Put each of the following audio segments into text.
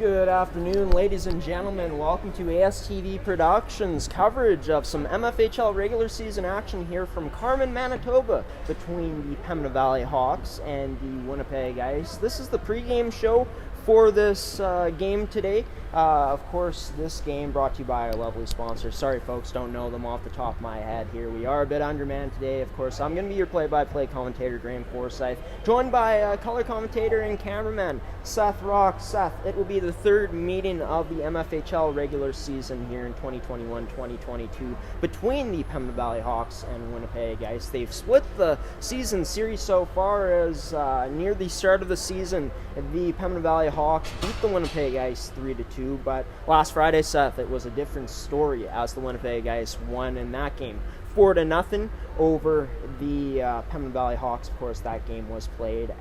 Good afternoon, ladies and gentlemen. Welcome to ASTV Productions coverage of some MFHL regular season action here from Carman, Manitoba, between the Pembina Valley Hawks and the Winnipeg Ice. This is the pregame show for this game today. Of course, this game brought to you by our lovely sponsors. Sorry, folks, don't know them off the top of my head here. We are a bit undermanned today. Of course, I'm going to be your play-by-play commentator, Graham Forsyth, joined by color commentator and cameraman, Seth Rock. Seth, it will be the third meeting of the MFHL regular season here in 2021-2022 between the Pembina Valley Hawks and Winnipeg Ice. They've split the season series so far as near the start of the season, the Pembina Valley Hawks beat the Winnipeg Ice 3-2. But last Friday, Seth, it was a different story as the Winnipeg Ice won in that game 4-0 over the Pembina Valley Hawks. Of course, that game was played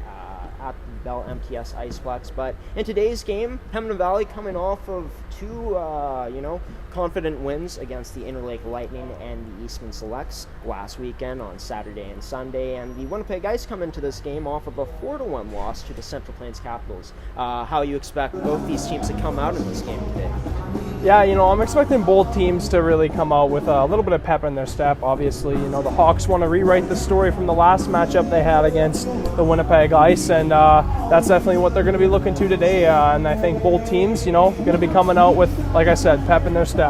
at the Bell MTS Iceplex. But in today's game, Pembina Valley coming off of two, confident wins against the Interlake Lightning and the Eastman Selects last weekend on Saturday and Sunday. And the Winnipeg Ice come into this game off of a 4-1 loss to the Central Plains Capitals. How you expect both these teams to come out in this game today? Yeah, I'm expecting both teams to really come out with a little bit of pep in their step. Obviously, the Hawks want to rewrite the story from the last matchup they had against the Winnipeg Ice, and that's definitely what they're going to be looking to today. And I think both teams, going to be coming out with, like I said, pep in their step.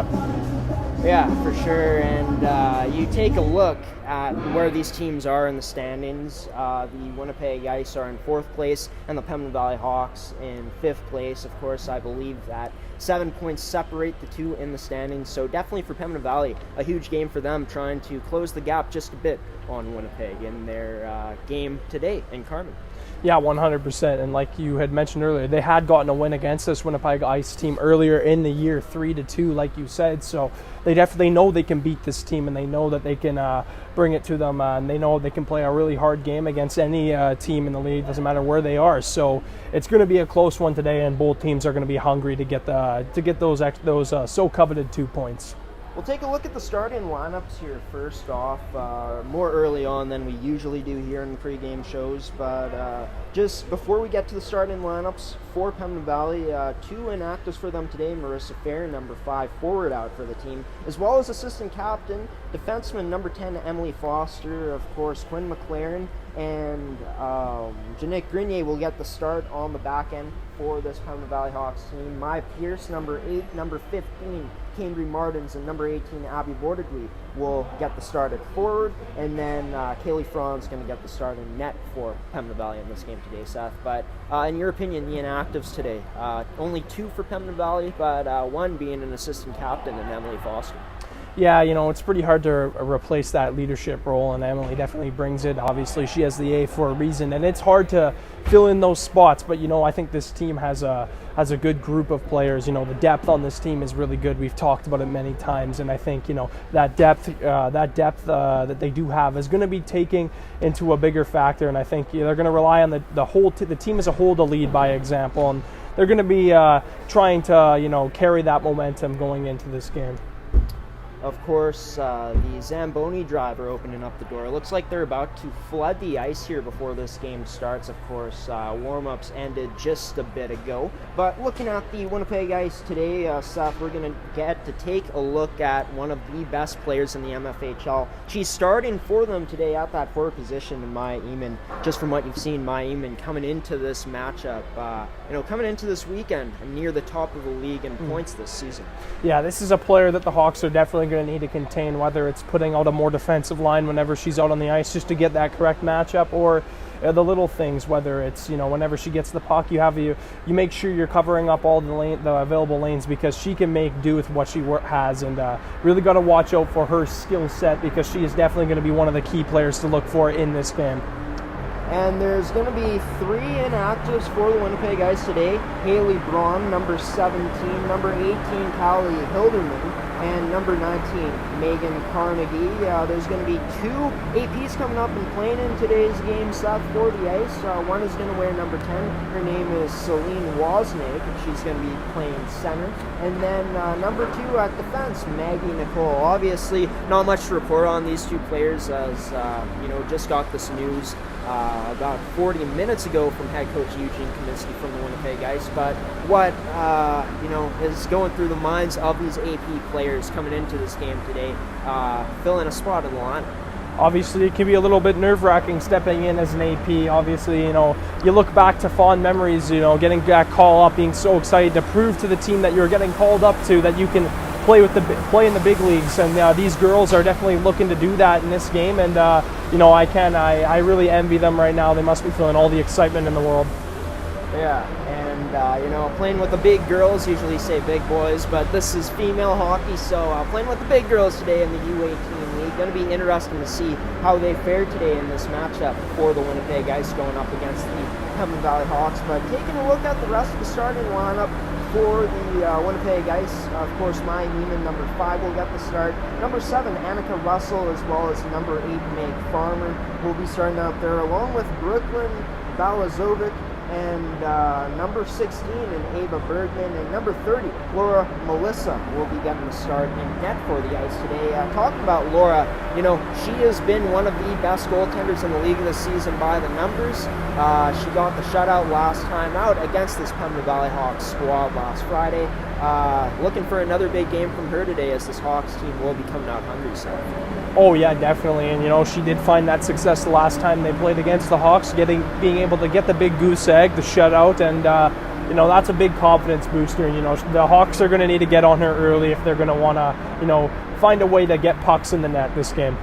Yeah, for sure. And you take a look at where these teams are in the standings. The Winnipeg Ice are in 4th place and the Pembina Valley Hawks in 5th place. Of course, I believe that 7 points separate the two in the standings. So definitely for Pembina Valley, a huge game for them, trying to close the gap just a bit on Winnipeg in their game today in Carman. Yeah, 100%. And like you had mentioned earlier, they had gotten a win against this Winnipeg Ice team earlier in the year, 3-2, like you said. So they definitely know they can beat this team, and they know that they can bring it to them. And they know they can play a really hard game against any team in the league, doesn't matter where they are. So it's going to be a close one today, and both teams are going to be hungry to get those so coveted 2 points. We'll take a look at the starting lineups here first off, more early on than we usually do here in the pregame shows, but just before we get to the starting lineups for Pembina Valley, 2 inactives for them today. Marissa Fair, number 5, forward out for the team, as well as assistant captain, defenseman number 10, Emily Foster, of course, Quinn McLaren, and Jeanette Grenier will get the start on the back end for this Pembina Valley Hawks team. Maya Pierce, number 8, number 15, Cambry Martins, and number 18, Abby Bordegley will get the start at forward, and then Kaylee Franz going to get the start in net for Pembina Valley in this game today, Seth. But in your opinion, the inactives today, only 2 for Pembina Valley, but 1 being an assistant captain and Emily Foster. Yeah, it's pretty hard to replace that leadership role, and Emily definitely brings it. Obviously, she has the A for a reason, and it's hard to fill in those spots. But I think this team has a good group of players. The depth on this team is really good. We've talked about it many times, and I think that depth that they do have is going to be taking into a bigger factor. And I think they're going to rely on the team as a whole to lead by example, and they're going to be trying to carry that momentum going into this game. Of course, the Zamboni driver opening up the door. It looks like they're about to flood the ice here before this game starts. Of course, warm-ups ended just a bit ago. But looking at the Winnipeg Ice today, Seth, we're going to get to take a look at one of the best players in the MFHL. She's starting for them today at that forward position in Maya Eamon. Just from what you've seen, Maya Eamon coming into this matchup, coming into this weekend near the top of the league in points this season. Yeah, this is a player that the Hawks are definitely going to need to contain, whether it's putting out a more defensive line whenever she's out on the ice just to get that correct matchup, or the little things, whether it's whenever she gets the puck, you make sure you're covering up all the available lanes, because she can make do with what she has, and really got to watch out for her skill set, because she is definitely going to be one of the key players to look for in this game. And there's going to be 3 inactives for the Winnipeg Ice today. Haley Braun, number 17, number 18, Callie Hilderman, and number 19, Megan Carnegie. There's going to be 2 APs coming up and playing in today's game, Seth, for the Ice. One is going to wear number 10. Her name is Celine Wozniak. She's going to be playing center. And then number 2 at defense, Maggie Nicole. Obviously, not much to report on these 2 players, as just got this news about 40 minutes ago from head coach Eugene Kaminsky from the Winnipeg Ice. But what is going through the minds of these AP players coming into this game today, filling a spot in the lineup? Obviously, it can be a little bit nerve-wracking stepping in as an AP. Obviously, you look back to fond memories, getting that call up, being so excited to prove to the team that you're getting called up to, that you can play in the big leagues. And these girls are definitely looking to do that in this game. And, I really envy them right now. They must be feeling all the excitement in the world. Yeah, and playing with the big girls, usually say big boys, but this is female hockey, so playing with the big girls today in the U18 League. Going to be interesting to see how they fare today in this matchup for the Winnipeg Ice going up against the Pembina Valley Hawks. But taking a look at the rest of the starting lineup for the Winnipeg Ice, of course, Maya Neiman, number 5, will get the start. Number 7, Annika Russell, as well as number 8, Meg Farmer, will be starting out there, along with Brooklyn Balazovic, and number 16 and Ava Bergman, and number 30 Laura Melissa will be getting the start in net for the Ice today. Talking about Laura, she has been one of the best goaltenders in the league this season by the numbers. She got the shutout last time out against this Pembina Valley Hawks squad last Friday. Looking for another big game from her today, as this Hawks team will be coming out hungry. So. Oh yeah, definitely, and she did find that success the last time they played against the Hawks, being able to get the big goose egg, the shutout, and that's a big confidence booster. The Hawks are going to need to get on her early if they're going to want to find a way to get pucks in the net this game.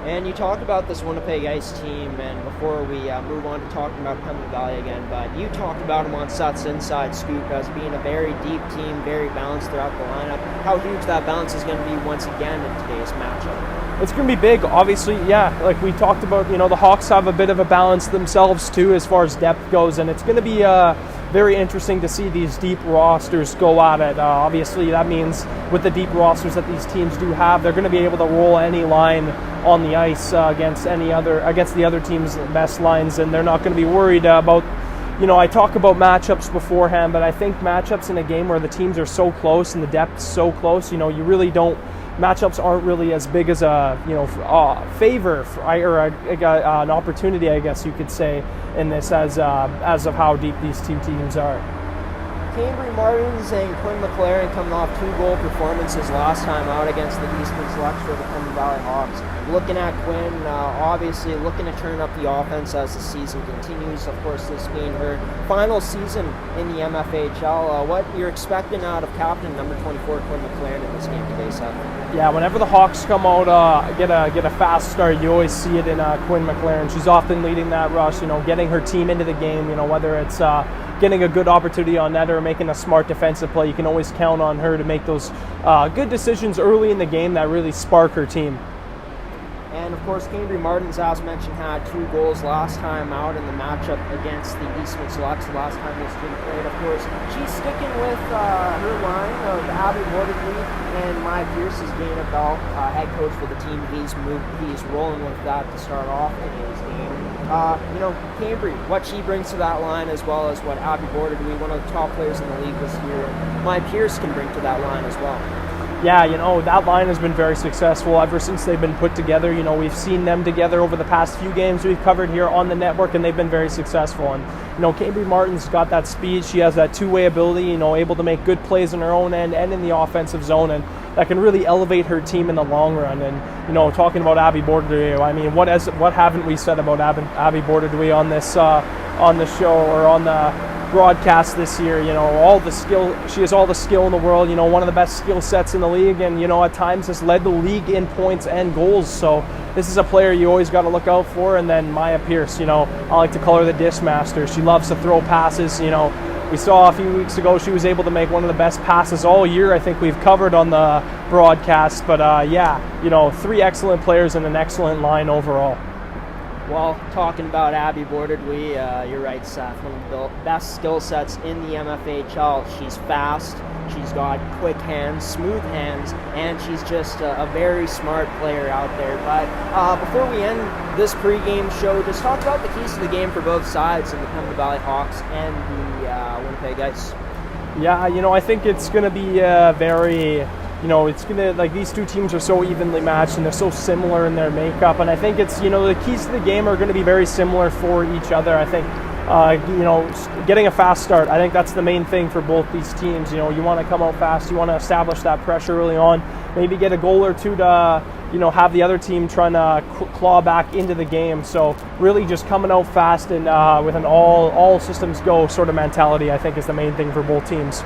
And you talk about this Winnipeg Ice team, and before we move on to talking about Pembina Valley again, but you talked about them on Seth's Inside Scoop as being a very deep team, very balanced throughout the lineup. How huge that balance is going to be once again in today's matchup? It's going to be big, obviously, yeah. Like we talked about, the Hawks have a bit of a balance themselves too as far as depth goes, and it's going to be very interesting to see these deep rosters go at it. Obviously, that means with the deep rosters that these teams do have, they're going to be able to roll any line on the ice against the other team's best lines, and they're not going to be worried about. I talk about matchups beforehand, but I think matchups in a game where the teams are so close and the depth's so close, you really don't. Matchups aren't really as big as a favor or an opportunity, I guess you could say, in this as of how deep these two teams are. Cambry Martins and Quinn McLaren coming off 2-goal performances last time out against the Eastern Selects for the Pembina Valley Hawks. Looking at Quinn, obviously looking to turn up the offense as the season continues. Of course, this being her final season in the MFHL. What you're expecting out of captain number 24 Quinn McLaren in this game today, Seth? Yeah, whenever the Hawks come out, get a fast start, you always see it in Quinn McLaren. She's often leading that rush, getting her team into the game. Whether it's getting a good opportunity on net or making a smart defensive play, you can always count on her to make those good decisions early in the game that really spark her team. And, of course, Cambry Martins, as mentioned, had 2 goals last time out in the matchup against the Eastman Selects the last time this team played. Of course, she's sticking with her line of Abby Waterley and Maya Pierce as Dana Bell, head coach for the team. He's rolling with that to start off today's game. Cambry, what she brings to that line, as well as what Abby Waterley, one of the top players in the league this year, and Maya Pierce can bring to that line as well. Yeah, that line has been very successful ever since they've been put together. We've seen them together over the past few games we've covered here on the network, and they've been very successful. And, Cambry Martin's got that speed. She has that two-way ability, able to make good plays in her own end and in the offensive zone, and that can really elevate her team in the long run. And, talking about Abby Bordeaux, what haven't we said about Abby Bordeaux on this show or on the broadcast this year? All the skill, she has all the skill in the world, one of the best skill sets in the league, and at times has led the league in points and goals. So this is a player you always got to look out for. And then Maya Pierce, I like to call her the dish master. She loves to throw passes. We saw a few weeks ago she was able to make one of the best passes all year I think we've covered on the broadcast. But 3 excellent players and an excellent line overall. Well, talking about Abby Bordeaux, you're right, Seth. One of the best skill sets in the MFHL. She's fast, she's got quick hands, smooth hands, and she's just a very smart player out there. But before we end this pregame show, just talk about the keys to the game for both sides in the Pembina Valley Hawks and the Winnipeg Ice. Yeah, I think it's going to be very it's gonna, like, these two teams are so evenly matched and they're so similar in their makeup, and I think it's, the keys to the game are going to be very similar for each other. I think getting a fast start, I think that's the main thing for both these teams. You want to come out fast, you want to establish that pressure early on, maybe get a goal or two to have the other team trying to claw back into the game. So really just coming out fast and with an all systems go sort of mentality, I think, is the main thing for both teams.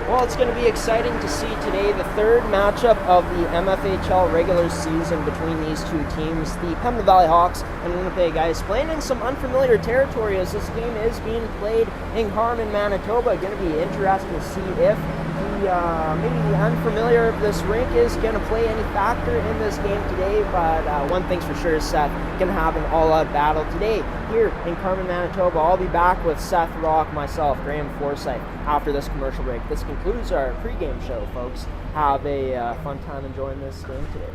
Well, it's going to be exciting to see today the third matchup of the MFHL regular season between these two teams, the Pembina Valley Hawks and Winnipeg Ice, playing in some unfamiliar territory as this game is being played in Carman, Manitoba. Going to be interesting to see if maybe the unfamiliar of this rink is going to play any factor in this game today, but one thing's for sure is Seth going to have an all-out battle today here in Carman, Manitoba. I'll be back with Seth Rock, myself, Graham Forsyth, after this commercial break. This concludes our pregame show, folks. Have a fun time enjoying this game today.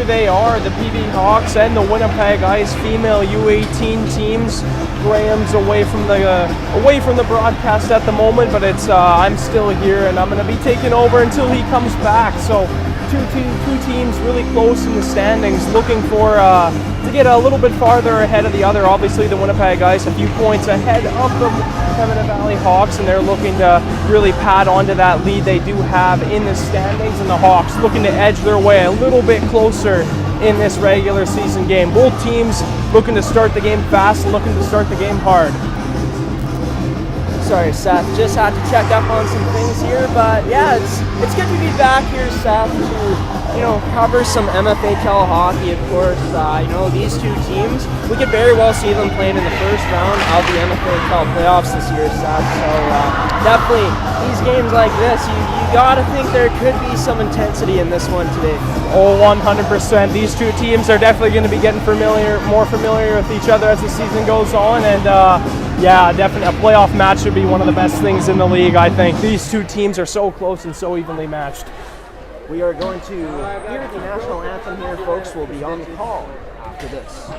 They are the PV Hawks and the Winnipeg Ice female U18 teams. Graham's away from the broadcast at the moment, but I'm still here and I'm going to be taking over until he comes back. So two teams really close in the standings, looking for to get a little bit farther ahead of the other. Obviously, the Winnipeg Ice a few points ahead of the Pembina Valley Hawks, and they're looking to really pad onto that lead they do have in the standings. And the Hawks looking to edge their way a little bit closer in this regular season game. Both teams looking to start the game fast and looking to start the game hard. Sorry, Seth, just had to check up on some things here, but yeah, it's good to be back here, Seth, to cover some MFHL hockey. Of course, these two teams, we could very well see them playing in the first round of the MFHL playoffs this year, Seth. So definitely, these games like this, you gotta think there could be some intensity in this one today. Oh, 100%. These two teams are definitely going to be getting more familiar with each other as the season goes on, and yeah, definitely a playoff match would be one of the best things in the league, I think. These two teams are so close and so evenly matched. We are going to hear the national anthem here, folks. We'll be on the call after this.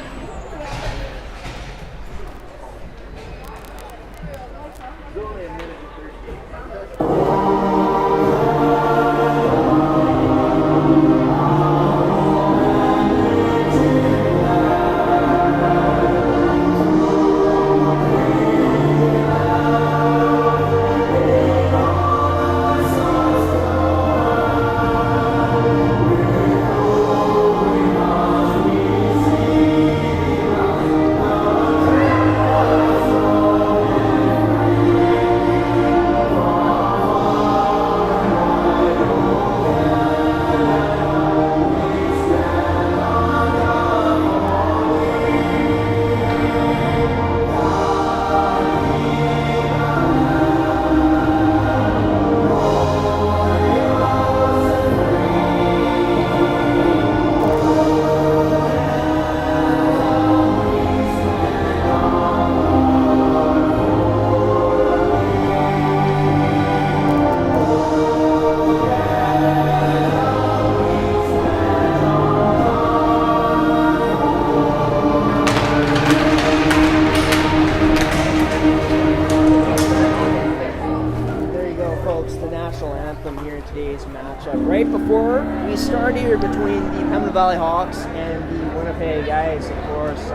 matchup. Right before we start here between the Pembina Valley Hawks and the Winnipeg Ice, of course, 4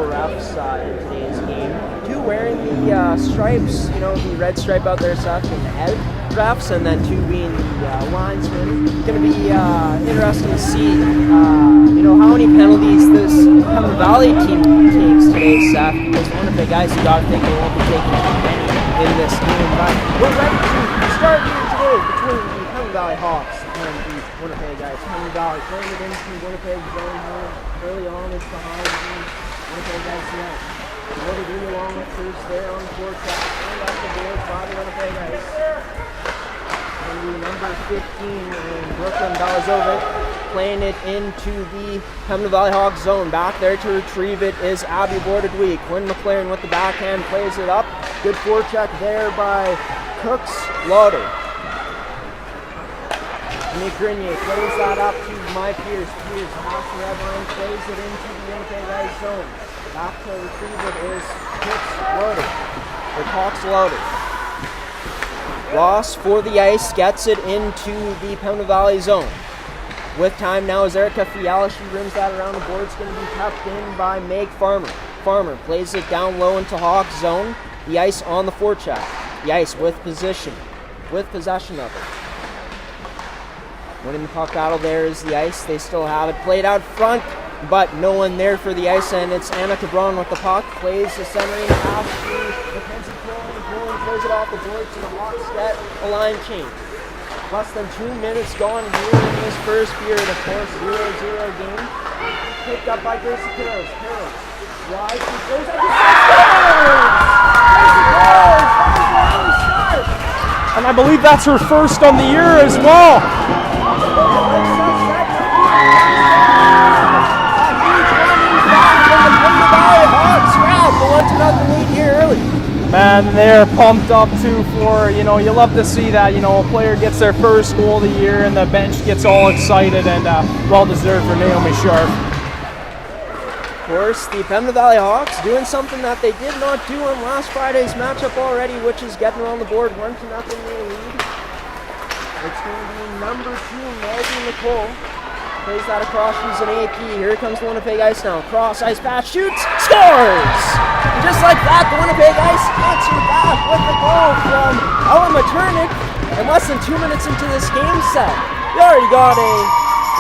refs in today's game. 2 wearing the stripes, the red stripe out there, such, and the head refs, and then 2 being the linesmen. It's going to be interesting to see, how many penalties this Pembina Valley team takes today, Seth, because Winnipeg Ice, you got to think they won't be taking many in this game. But we're ready to start here today between the Pembina Valley Hawks and the Winnipeg Ice. Pembina Valley playing it into Winnipeg zone here early on. It's behind the Winnipeg Ice net. Loaded in along with Bruce there on the forecheck. And off the board by the Winnipeg Ice. And the number 15 in Brooklyn Balazovic playing it into the Pembina Valley Hawks zone. Back there to retrieve it is Abby Bordedweek. Quinn McLaren with the backhand plays it up. Good forecheck there by Cooks Lauder. Nick Grenier plays that up to My Pierce. Pierce off the red line, plays it into the Winnipeg Ice zone. Back to retrieve it is Cooks Lauder. Or Cox Lauder. Ross for the Ice gets it into the Pembina Valley zone. With time now is Erica Fiala. She rims that around the board. It's going to be kept in by Meg Farmer. Farmer plays it down low into Hawks zone. The Ice on the forecheck. The Ice with possession of it. Winning the puck battle there is the Ice. They still have it played out front, but no one there for the Ice, and it's Anna Cabron with the puck. Plays the centering pass to Mackenzie Coleman. Coleman plays it off the board to the Hawks get a line change. Less than 2 minutes gone here in this first period, of course, 0-0 game. Picked up by Gracie Carroll. Carroll drives, she goes up, And I believe that's her first on the year as well. Man, they're pumped up too for, you love to see that, a player gets their first goal of the year and the bench gets all excited, and well-deserved for Naomi Sharp. Of course, the Pembina Valley Hawks doing something that they did not do on last Friday's matchup already, which is getting on the board 1-0 their lead. It's going to be number 2, Maggie Nicole. Plays that across, she's an AP. Here comes the Winnipeg Ice now. Cross, ice pass, shoots, scores! And just like that, the Winnipeg Ice answered back with the goal from Ellen Maternick. And less than 2 minutes into this game set, they already got a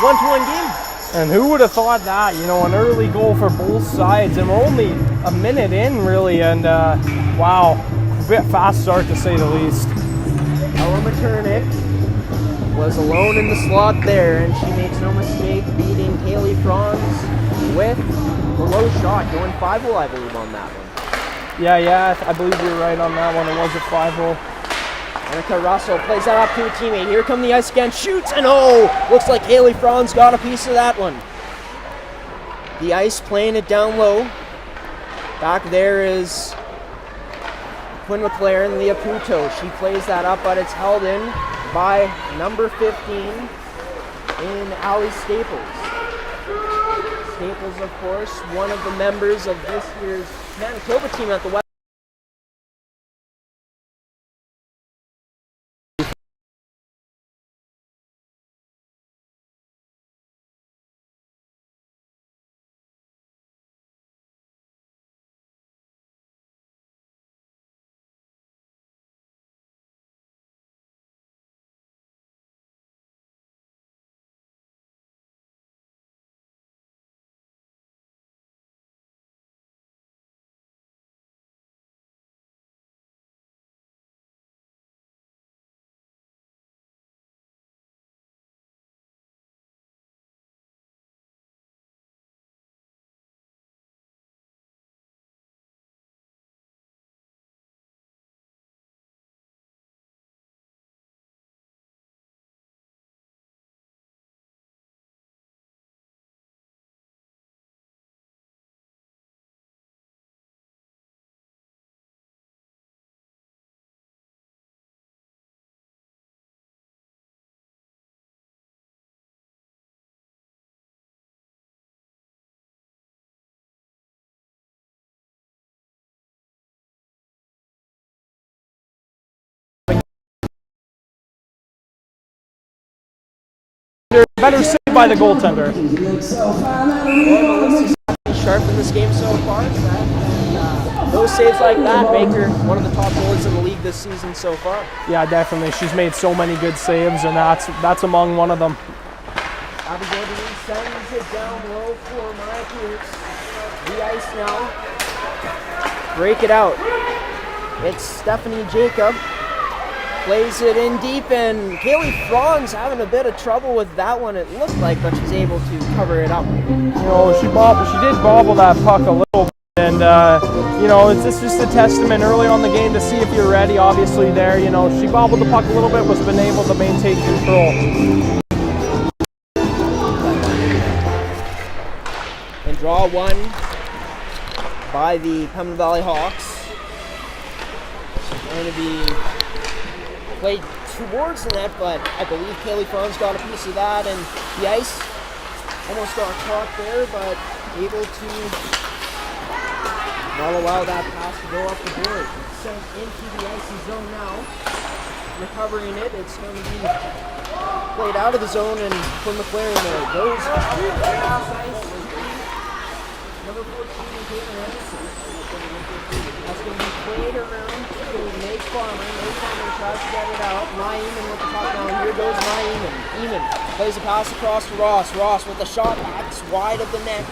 1-1 game. And who would have thought that, an early goal for both sides, and we're only a minute in, really, and wow, a bit fast start to say the least. Ellen Maternick was alone in the slot there, and she makes no mistake beating Kaylee Franz with the low shot, going 5-0, I believe, on that one. Yeah, I believe you're right on that one. It was a 5-0. Annika Russell plays that up to a teammate. Here come the Ice again, shoots, and looks like Kaylee Franz got a piece of that one. The Ice playing it down low. Back there is Quinn McLaren, Leah Puto. She plays that up, but it's held in by number 15 in Allie Staples. Staples, of course, one of the members of this year's Manitoba team at the West. Better save by the goaltender. Sharp in this game so far. Those saves like that make her one of the top goalies in the league this season so far. Yeah, definitely. She's made so many good saves, and that's among one of them. Abigail sends it down low for Maya Pierce. The ice now. Break it out. It's Stephanie Jacob. Plays it in deep, and Kaylee Franz having a bit of trouble with that one, it looked like, but she's able to cover it up. She did bobble that puck a little bit, and it's just a testament early on the game to see if you're ready. Obviously, there, she bobbled the puck a little bit, was been able to maintain control. And draw one by the Pembina Valley Hawks. Going to be played towards the net, but I believe Kaylee Franz got a piece of that, and the ice almost got caught there, but able to not allow that pass to go up the board. It's sent into the icy zone now. Recovering it, it's going to be played out of the zone, and from McLaren there goes number 14, Caitlin Anderson. That's going to be played around to Nate Carman. Nate Carman tries to get it out. Eamon with the puck down. Here goes Eamon. Eamon plays a pass across to Ross. Ross with the shot back. It's wide of the net.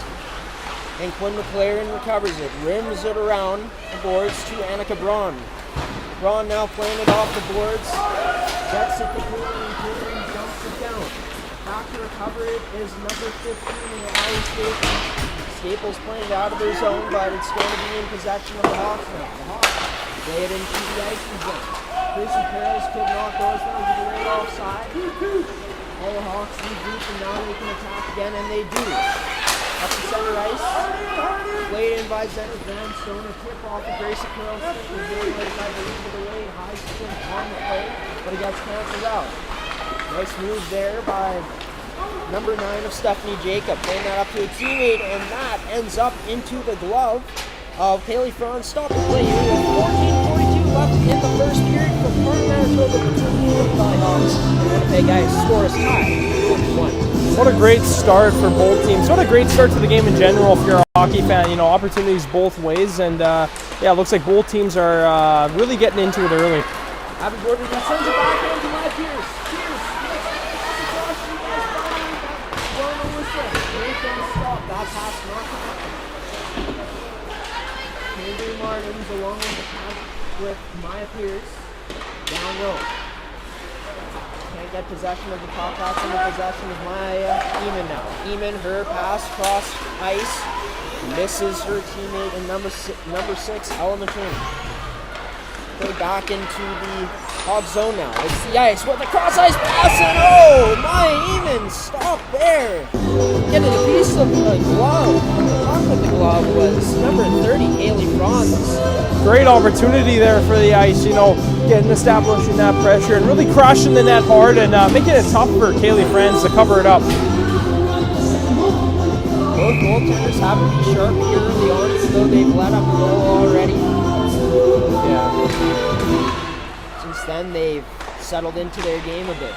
And Quinn McLaren recovers it. Rims it around the boards to Annika Braun. Braun now playing it off the boards. Gets it to Caitlin. Caitlin dumps it down. Back to recover it is number 15 in the Irish Staples. Staples playing it out of their zone, but it's going to be in possession of the Hawks now. The Hawks play it into the icing zone. Tracy Perez could not go as far as the right offside. All the Hawks lead deep, and now they can attack again, and they do. Up the center ice. Played in by Zenith Van Stone. A tip off of Gracie Carlson. I believe of the way. High stick on the play, but he gets canceled out. Nice move there by number 9 of Stephanie Jacob, playing that up to a teammate, and that ends up into the glove of Kaylee Franz. Stop the play here with 14:42 left in the first period for Carman, Manitoba between the Valley Hawks and Winnipeg Ice. Score is tied 1-1. What a great start for both teams. What a great start to the game in general if you're a hockey fan. Opportunities both ways, and it looks like both teams are really getting into it early. Abby Gordon sends it back into Maya Pierce. Andrew Martins along with the pass with Maya Pierce down low. Can't get possession of the puck. That's in the possession of Maya Eamon now. Eamon, her pass cross ice, misses her teammate in number 6, Ella Materne. Go back into the hog zone now. It's the ice with the cross ice pass, and Maya Eamon, stop there. Getting a piece of the glove. Off with the glove was number 30, Kaylee Franz. Great opportunity there for the ice, getting establishing that pressure and really crushing the net hard and making it tough for Kaylee Franz to cover it up. Both goaltenders have to be sharp here early on, though they've let up a goal already. Yeah. Since then, they've settled into their game a bit.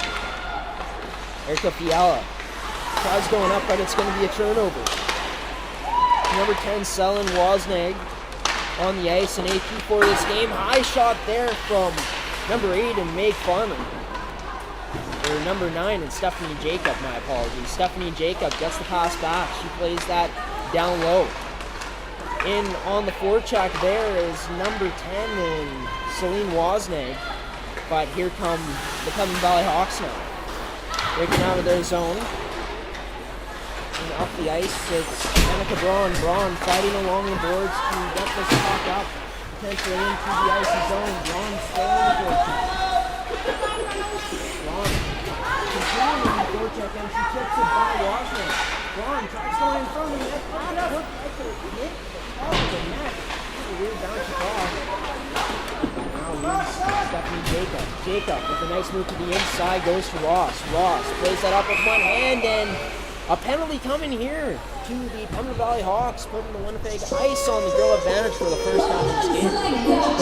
Erica Fiala tries going up, but it's going to be a turnover. Number 10, Selin Wozniak on the ice, an AP for this game. High shot there from number 8 and Meg Farmer. Or number 9 and Stephanie Jacob, my apologies. Stephanie Jacob gets the pass back. She plays that down low. In on the forecheck there is number 10 and Celine Wozniak. But here come the Pembina Valley Hawks now. Breaking out of their zone. And up the ice, it's Annika Braun. Braun fighting along the boards to get this puck up, potentially into the icy zone. Braun staying in the forecheck. Braun continuing in the forecheck, and she tips it by Washington. Braun tries going in front of the net. Looked like it hit the top of the net. A weird bounce across. Now leaves Stephanie Jacob. Jacob with a nice move to the inside, goes to Ross. Ross plays that up with one hand, and a penalty coming here to the Pembina Valley Hawks, putting the Winnipeg Ice on the goal advantage for the first time in this game.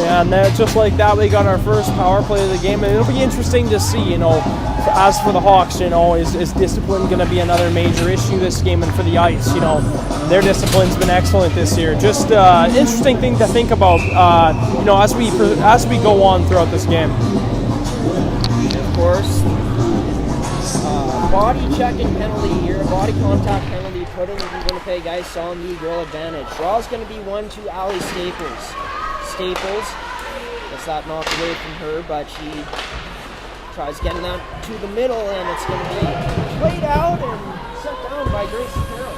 Yeah, and then just like that, we got our first power play of the game, and it'll be interesting to see, as for the Hawks, is discipline going to be another major issue this game, and for the ice, their discipline's been excellent this year. Just interesting thing to think about, as we go on throughout this game. Of course, body checking penalty here, body contact penalty, putting the Winnipeg Ice on the goal advantage. Draw's going to be 1-2 Allie Staples. Staples gets that knocked away from her, but she tries getting that to the middle, and it's going to be played out and sent down by Gracie Carroll.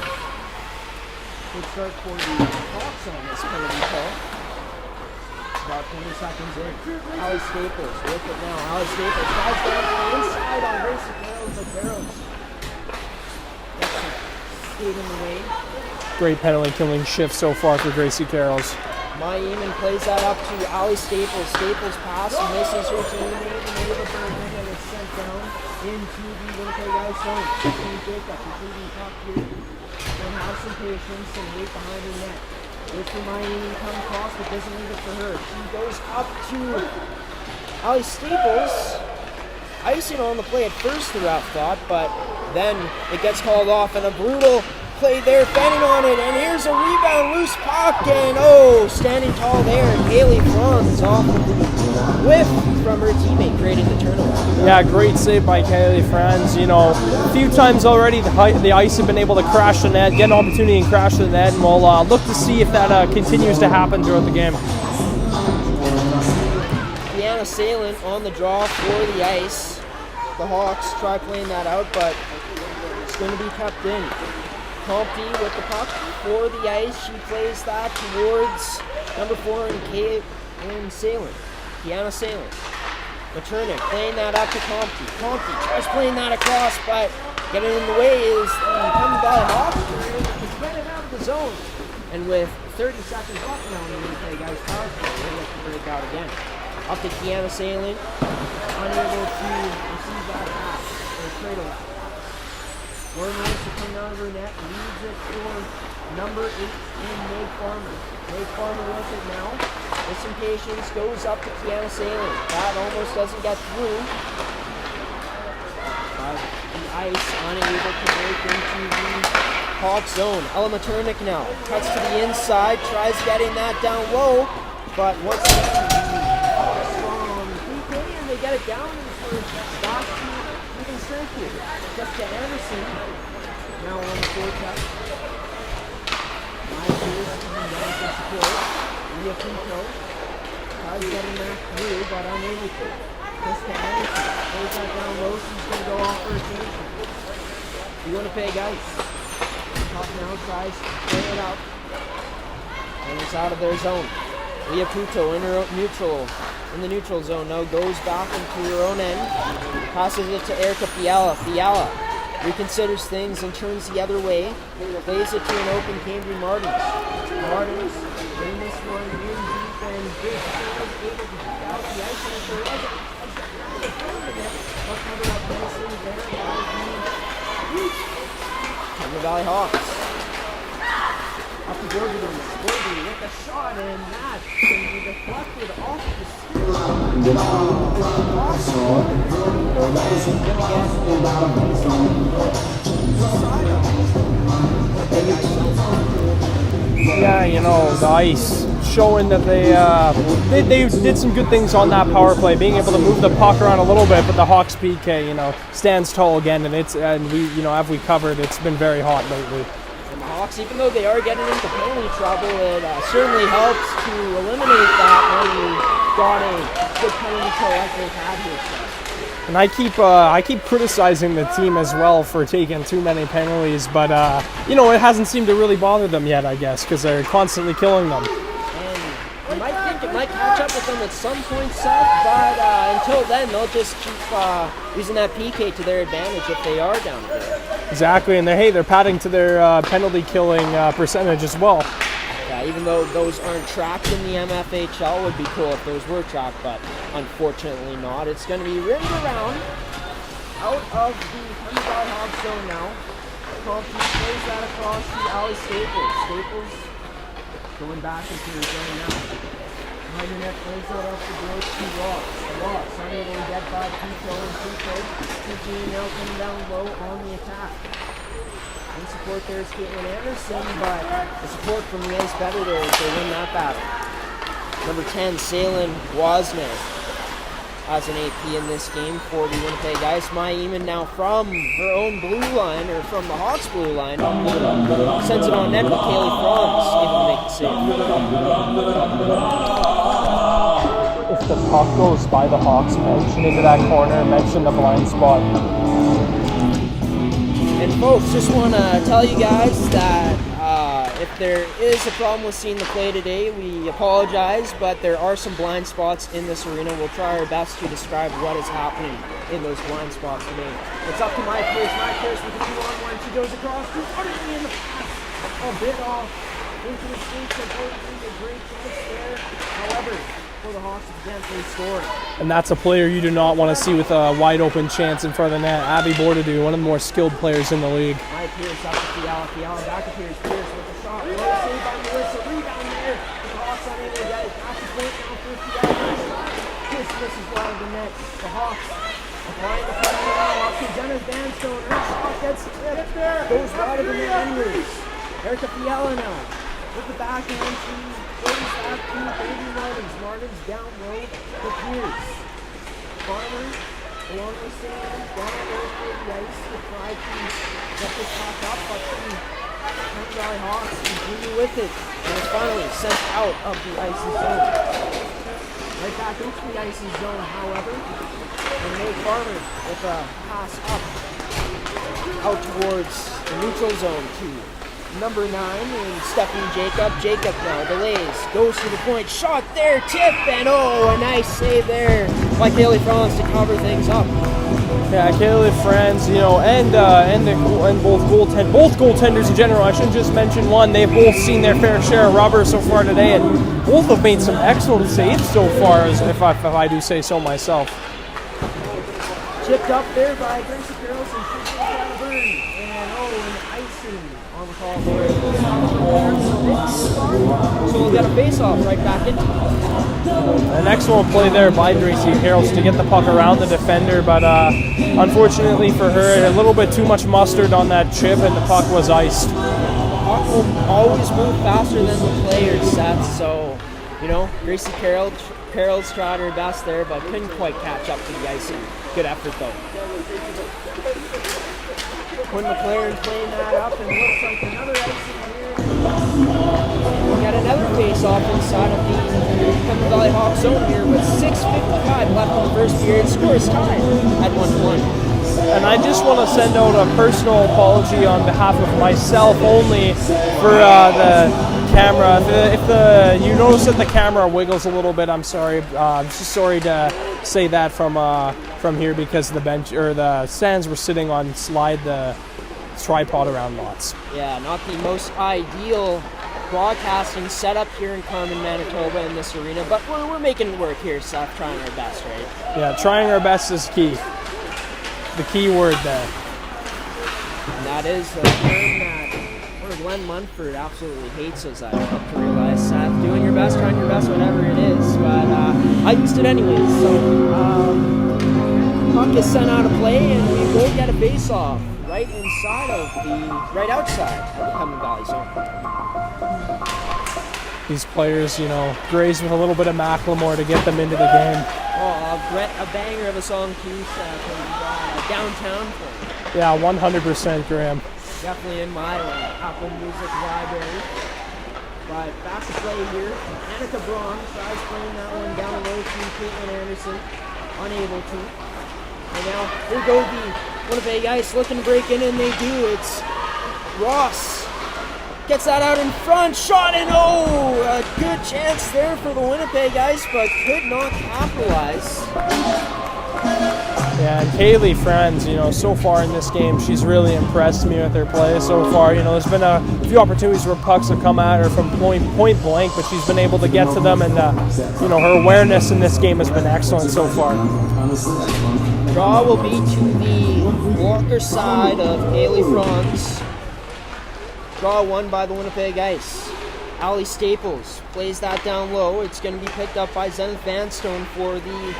Good start for the Hawks on this penalty call. About 20 seconds in. Allie Staples with it now. Allie Staples tries down to the inside on Gracie Carroll, but Carroll's stayed in the way. Great penalty killing shift so far for Gracie Carrolls. Eamon plays that up to Allie Staples. Staples pass and misses her teammate, and it's sent down into the Winnipeg Ice zone. Jacob, receiving top two. Don't have some patience and wait behind her net. Wait for Eamon come across, but doesn't leave it for her. She goes up to Allie Staples. Icing on the play at first, the ref thought, but then it gets called off, and a brutal play there, fending on it, and here's a rebound, loose puck, and standing tall there, Haley Franz off of the whiff from her teammate, creating the turnover. Yeah, great save by Haley Franz. A few times already the Ice have been able to crash the net, get an opportunity and crash the net, and we'll look to see if that continues to happen throughout the game. Deanna Salin on the draw for the Ice. The Hawks try playing that out, but it's going to be kept in. Compty with the puck for the Ice. She plays that towards number 4 in Salin. Deanna Salin. Maternick playing that up to Compty. Compty tries playing that across, but getting in the way is the Pembina Valley Hawks. It's getting out of the zone. And with 30 seconds left now in the Winnipeg Ice power play, they look to break out again. Up to Deanna Salin. Unable to receive that pass or trade away. Warner to come out of her net, leaves it for number 8 in Meg Farmer. Meg Farmer with it now. With some patience, goes up to Deanna Salin. That almost doesn't get through. But the Ice unable to break into the Hawk zone. Ella Maternick now cuts to the inside, tries getting that down low, but once again, strong PK, and they get it down into the last two. Thank you. Jessica Anderson now on the forecheck. Nice years coming down for support. Leah Pinto tries getting that through, but unable to. Jessica Anderson plays that down low. She's going to go off for a change. The Winnipeg Ice. Top now tries to play it out. And it's out of their zone. Leah Pinto in her neutral. In the neutral zone now, goes back into her own end, passes it to Erica Fiala. Fiala reconsiders things and turns the other way, plays it to an open Cambry Martins. Martins in this one in deep, and Big is able to keep out the ice, and there was a cover up nicely there by the Pembina Valley Hawks. Up to Gordy with a shot, and that can be deflected off the stick. Yeah, the Ice showing that they did some good things on that power play, being able to move the puck around a little bit, but the Hawks PK, stands tall again, and we, as we covered, it's been very hot lately. Hawks, even though they are getting into penalty trouble, it certainly helps to eliminate that when you got a good penalty kill like they've had here. So. And I keep criticizing the team as well for taking too many penalties, but it hasn't seemed to really bother them yet, I guess, because they're constantly killing them. And you might think it might catch up with them at some point, Seth, but until then, they'll just keep using that PK to their advantage if they are down there. Exactly, and they're padding to their penalty killing percentage as well. Yeah, even though those aren't tracked in the MFHL, would be cool if those were tracked, but unfortunately not. It's going to be rimmed around out of the Pembina Valley Hawks zone now. Compton plays that across to Allie Staples. Staples going back into her zone now. Behind the net, plays out off the board to Ross. Ross unable to get by Pico and Pico. Pico now coming down low on the attack. In support there is Caitlin Anderson, but the support from the ice better there as they win that battle. Number 10, Salin Wozniak has an AP in this game for the Winnipeg Ice. Maya Eamon now from her own blue line, or from the Hawks blue line, sends it on net with Kaylee Franz, able to make the save. If the puck goes by the Hawks bench and into that corner, mention the blind spot. And folks, just want to tell you guys that if there is a problem with seeing the play today, we apologize, but there are some blind spots in this arena. We'll try our best to describe what is happening in those blind spots today. It's up to my Pierce. My Pierce with the 2-on-1. She goes across. In the pass. A bit off into the streets. Unfortunately, a great chance there. However, for the Hawks, it's gently scored. And that's a player you do not want to see with a wide open chance in front of the net. Abby Bordadu, one of the more skilled players in the league. My Pierce up to Fiala. Fiala back to Pierce. Pierce with the shot. Low save by Melissa. Rebound there. The Hawks unable to get it. Back to point now for Fiala. Pierce misses wide of the net. The Hawks applying the pressure now. Up to Jenna's Vanstone. Her shot gets tipped there. Goes wide of the net anyways. Erica Fiala now with the backhand. She goes back to Baby Martins. Martins down low to Pierce. Farmer along with Sam down low for the ice to try to get this puck up, but the Pembina Valley Hawks continue with it, and it's finally sent out of the icy zone. Right back into the icy zone, however, and Nate Farmer with a pass up out towards the neutral zone to number 9 and Stephanie Jacob. Jacob now delays, goes to the point, shot there, tip, and a nice save there by Kaylee Franz to cover things up. Yeah, Kaylee Franz, and both goaltenders in general. I shouldn't just mention one. They've both seen their fair share of rubbers so far today, and both have made some excellent saves so far, if I do say so myself. Chipped up there by Gracie Carrollson, and an icing on the call there. So we'll get a face-off right back into it. An excellent play there by Gracie Carrollson to get the puck around the defender, but unfortunately for her, a little bit too much mustard on that chip, and the puck was iced. The puck will always move faster than the player's set, so, Gracie Carroll's tried her best there, but couldn't quite catch up to the icing. Good effort, though. When McLaren's playing that up, and looks like another icing here. We got another face-off inside of the Pembina Valley Hawks zone here with 6:55 left in the first period. Score is tied at 1-1. And I just want to send out a personal apology on behalf of myself only for the camera. If you notice that the camera wiggles a little bit, I'm sorry. I'm just sorry to say that from here because the bench or the stands were sitting on the tripod around lots. Yeah, not the most ideal broadcasting setup here in Carman, Manitoba in this arena, but we're making it work here, Seth, trying our best, right? Yeah, trying our best is key. The key word there. And that is a term that Glenn Munford absolutely hates, as I've come to realize. Seth, doing your best, trying your best, whatever it is, but I used it anyways, so puck is sent out of play, and we will get a face-off right outside of the Pembina Valley zone. These players, graze with a little bit of Macklemore to get them into the game. Oh, a banger of a song too, Seth, from downtown. Yeah, 100%, Graham. Definitely in my Apple Music library. But back to play here. Annika Braun tries playing that one down low to Caitlin Anderson. Unable to. And now here go the Winnipeg Ice looking to break in, and they do. It's Ross. Gets that out in front. Shot, and a good chance there for the Winnipeg Ice, but could not capitalize. Yeah, and Kaylee Franz, so far in this game, she's really impressed me with her play so far. There's been a few opportunities where pucks have come at her from point blank, but she's been able to get to them, and her awareness in this game has been excellent so far. Draw will be to the Walker side of Kaylee Franz. Draw won by the Winnipeg Ice. Allie Staples plays that down low. It's going to be picked up by Zenith Vanstone for the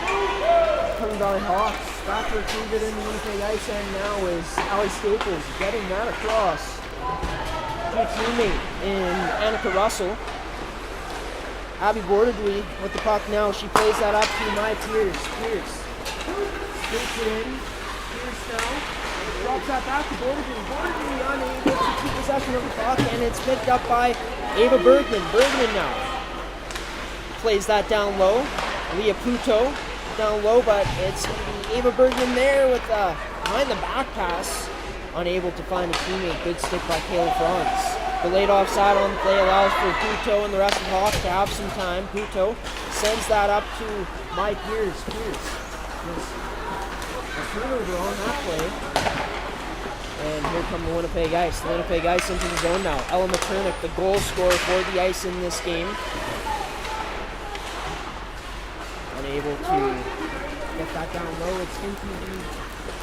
Pembina Valley Hawks. Back retrieved in the Winnipeg ice end now is Allie Staples getting that across to a teammate in Annika Russell. Abby Bordedley with the puck now. She plays that up to Mai Pierce. Pierce takes it in. Pierce now drops that back to Bordedley. Bordedley unable to keep possession of the puck, and it's picked up by Ava Bergman. Bergman now plays that down low. Leah Puto down low, but it's going to be Ava Bergman there with behind the back pass. Unable to find a teammate. Good stick by Kayla Franz. The laid offside on the play allows for Puto and the rest of the Hawks to have some time. Puto sends that up to Mai Pierce. Pierce a turnover on that play. And here come the Winnipeg Ice. The Winnipeg Ice into the zone now. Ella Maternick, the goal scorer for the Ice in this game. Unable to get that down low. It's into the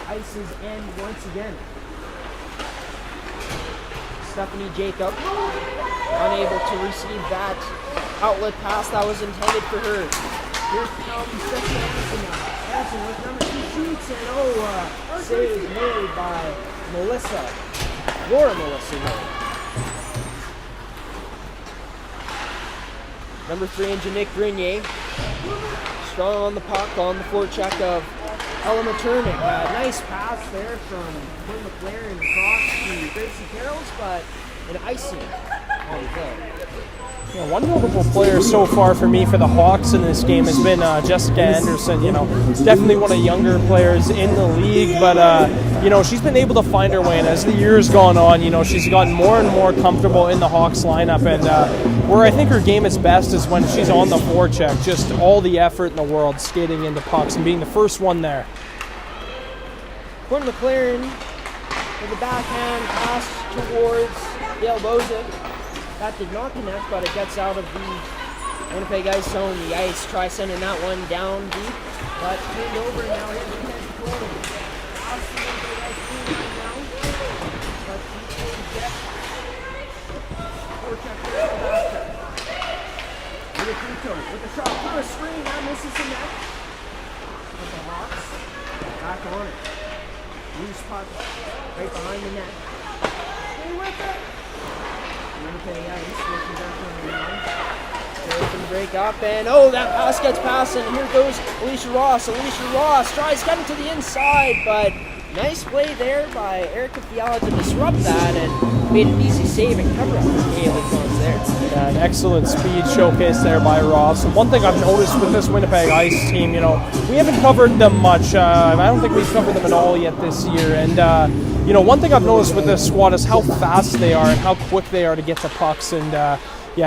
Ice's end once again. Stephanie Jacob, unable to receive that outlet pass that was intended for her. Here comes Stephanie Anderson now. Anderson with number 2 shoots, and save made by Laura Melissa. Number 3 in Janick Grenier. Strong on the puck, on the forecheck of Ella Maternick. Nice pass there from Quinn McLaren across to Gracie Carrolls, but an icing on the play. Yeah, one notable player so far for me for the Hawks in this game has been Jessica Anderson. Definitely one of the younger players in the league, but she's been able to find her way. And as the years gone on, she's gotten more and more comfortable in the Hawks lineup. And where I think her game is best is when she's on the forecheck, just all the effort in the world, skating into pucks and being the first one there. Quinn McLaren with the backhand pass towards Gail Bozic. That did not connect, but it gets out of the Winnipeg Ice zone. The Ice try sending that one down deep, but turned over now. Here's the head goal. Pass the Winnipeg Ice team right now, but she can get forecheck to the basket. Riacuto with the shot through a screen. That misses the net. But the Hawks back on it. Loose puck right behind the net. Stay with it. Winnipeg Ice looking back on the line. They open the break up, and that pass gets past, and here goes Alicia Ross. Alicia Ross tries getting to the inside, but nice play there by Erica Fiala to disrupt that and made an easy save and cover up for Kaylee Franz there. Yeah, an excellent speed showcase there by Ross. And one thing I've noticed with this Winnipeg Ice team, we haven't covered them much. I don't think we've covered them at all yet this year. And one thing I've noticed with this squad is how fast they are and how quick they are to get to pucks. And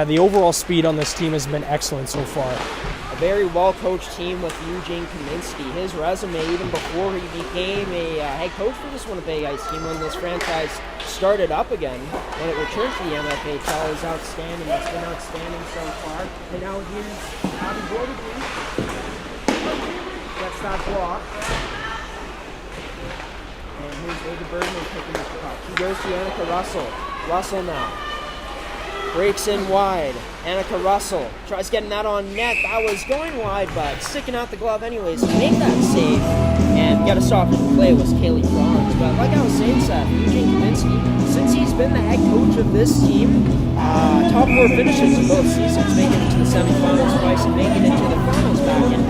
the overall speed on this team has been excellent so far. A very well-coached team with Eugene Kaminsky. His resume, even before he became a head coach for this Winnipeg Ice team when this franchise started up again, when it returned to the MFHL, is outstanding. It's been outstanding so far. And now here's Abby Bordedley. Gets that block. And here's Ava Bergman picking up the puck. She goes to Annika Russell. Russell now breaks in wide. Annika Russell tries getting that on net. That was going wide, but sticking out the glove anyways to make that save. And get a stop in play was Kaylee Franz. But like I was saying, Seth, Eugene Kaminsky, since he's been the head coach of this team, top 4 finishes in both seasons, making it to the semifinals twice and making it to the finals back in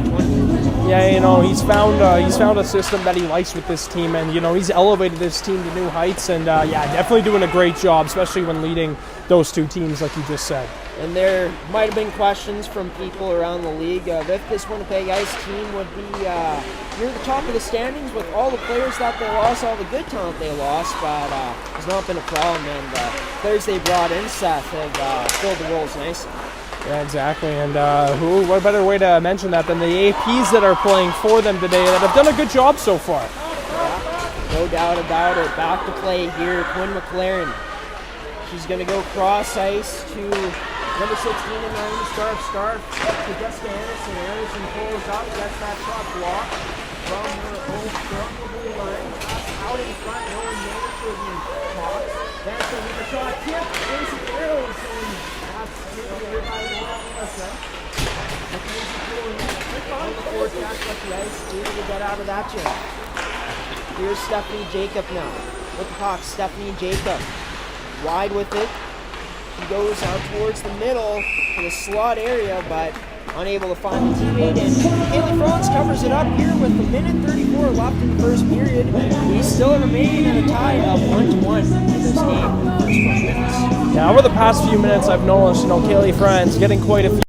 2019-2020. Yeah, he's found a system that he likes with this team, and he's elevated this team to new heights, and definitely doing a great job, especially when leading those two teams, like you just said. And there might have been questions from people around the league if this Winnipeg Ice team would be near the top of the standings with all the players that they lost, all the good talent they lost, but it's not been a problem, and the players they brought in, Seth, have filled the roles nicely. Yeah, exactly. And what better way to mention that than the APs that are playing for them today that have done a good job so far. Yeah, no doubt about it. Back to play here, Quinn McLaren. She's going to go cross ice to number 16 and 9, Scarf to Jessica Anderson. Anderson pulls up, gets that shot blocked from her own blue line. Out in front, no one knows who the Hawks. That's a with a shot tip. Crazy throws, and that's everybody around us, huh? On the fourth back left the ice, able to get out of that jam. Here's Stephanie Jacob now. With the puck, Stephanie Jacob. Wide with it. She goes out towards the middle to the slot area, but unable to find the teammate. And Kaylee Franz covers it up here with a minute 34 left in the first period. We still remain at a tie of 1-1 in this game in the first 20 minutes. Yeah, over the past few minutes, I've noticed, Kaylee Franz getting quite a few.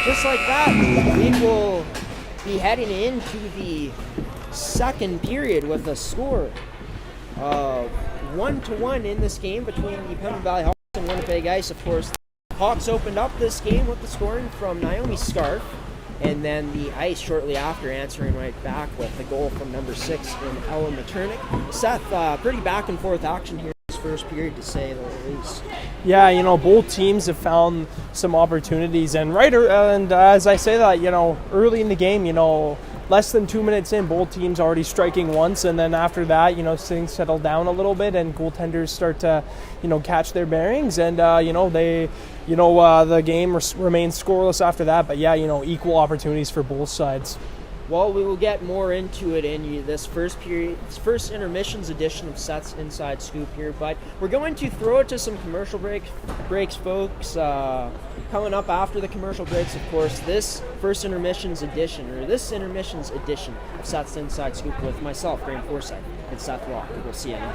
Just like that, we will be heading into the second period with a score of 1-1 in this game between the Pembina Valley Hawks and Winnipeg Ice. Of course, the Hawks opened up this game with the scoring from Naomi Scarf, and then the Ice shortly after answering right back with the goal from number 6 in Ella Maternick. Seth, pretty back and forth action here. First period, to say the least. Yeah, both teams have found some opportunities, and as I say that, early in the game, less than 2 minutes in, both teams already striking once, and then after that, things settle down a little bit, and goaltenders start to, catch their bearings, and the game remains scoreless after that. But yeah, equal opportunities for both sides. Well, we will get more into it in this first intermissions edition of Seth's Inside Scoop here, but we're going to throw it to some commercial breaks, folks. Coming up after the commercial breaks, of course, this intermissions edition of Seth's Inside Scoop with myself, Graham Forsyth, and Seth Rock. We'll see you now.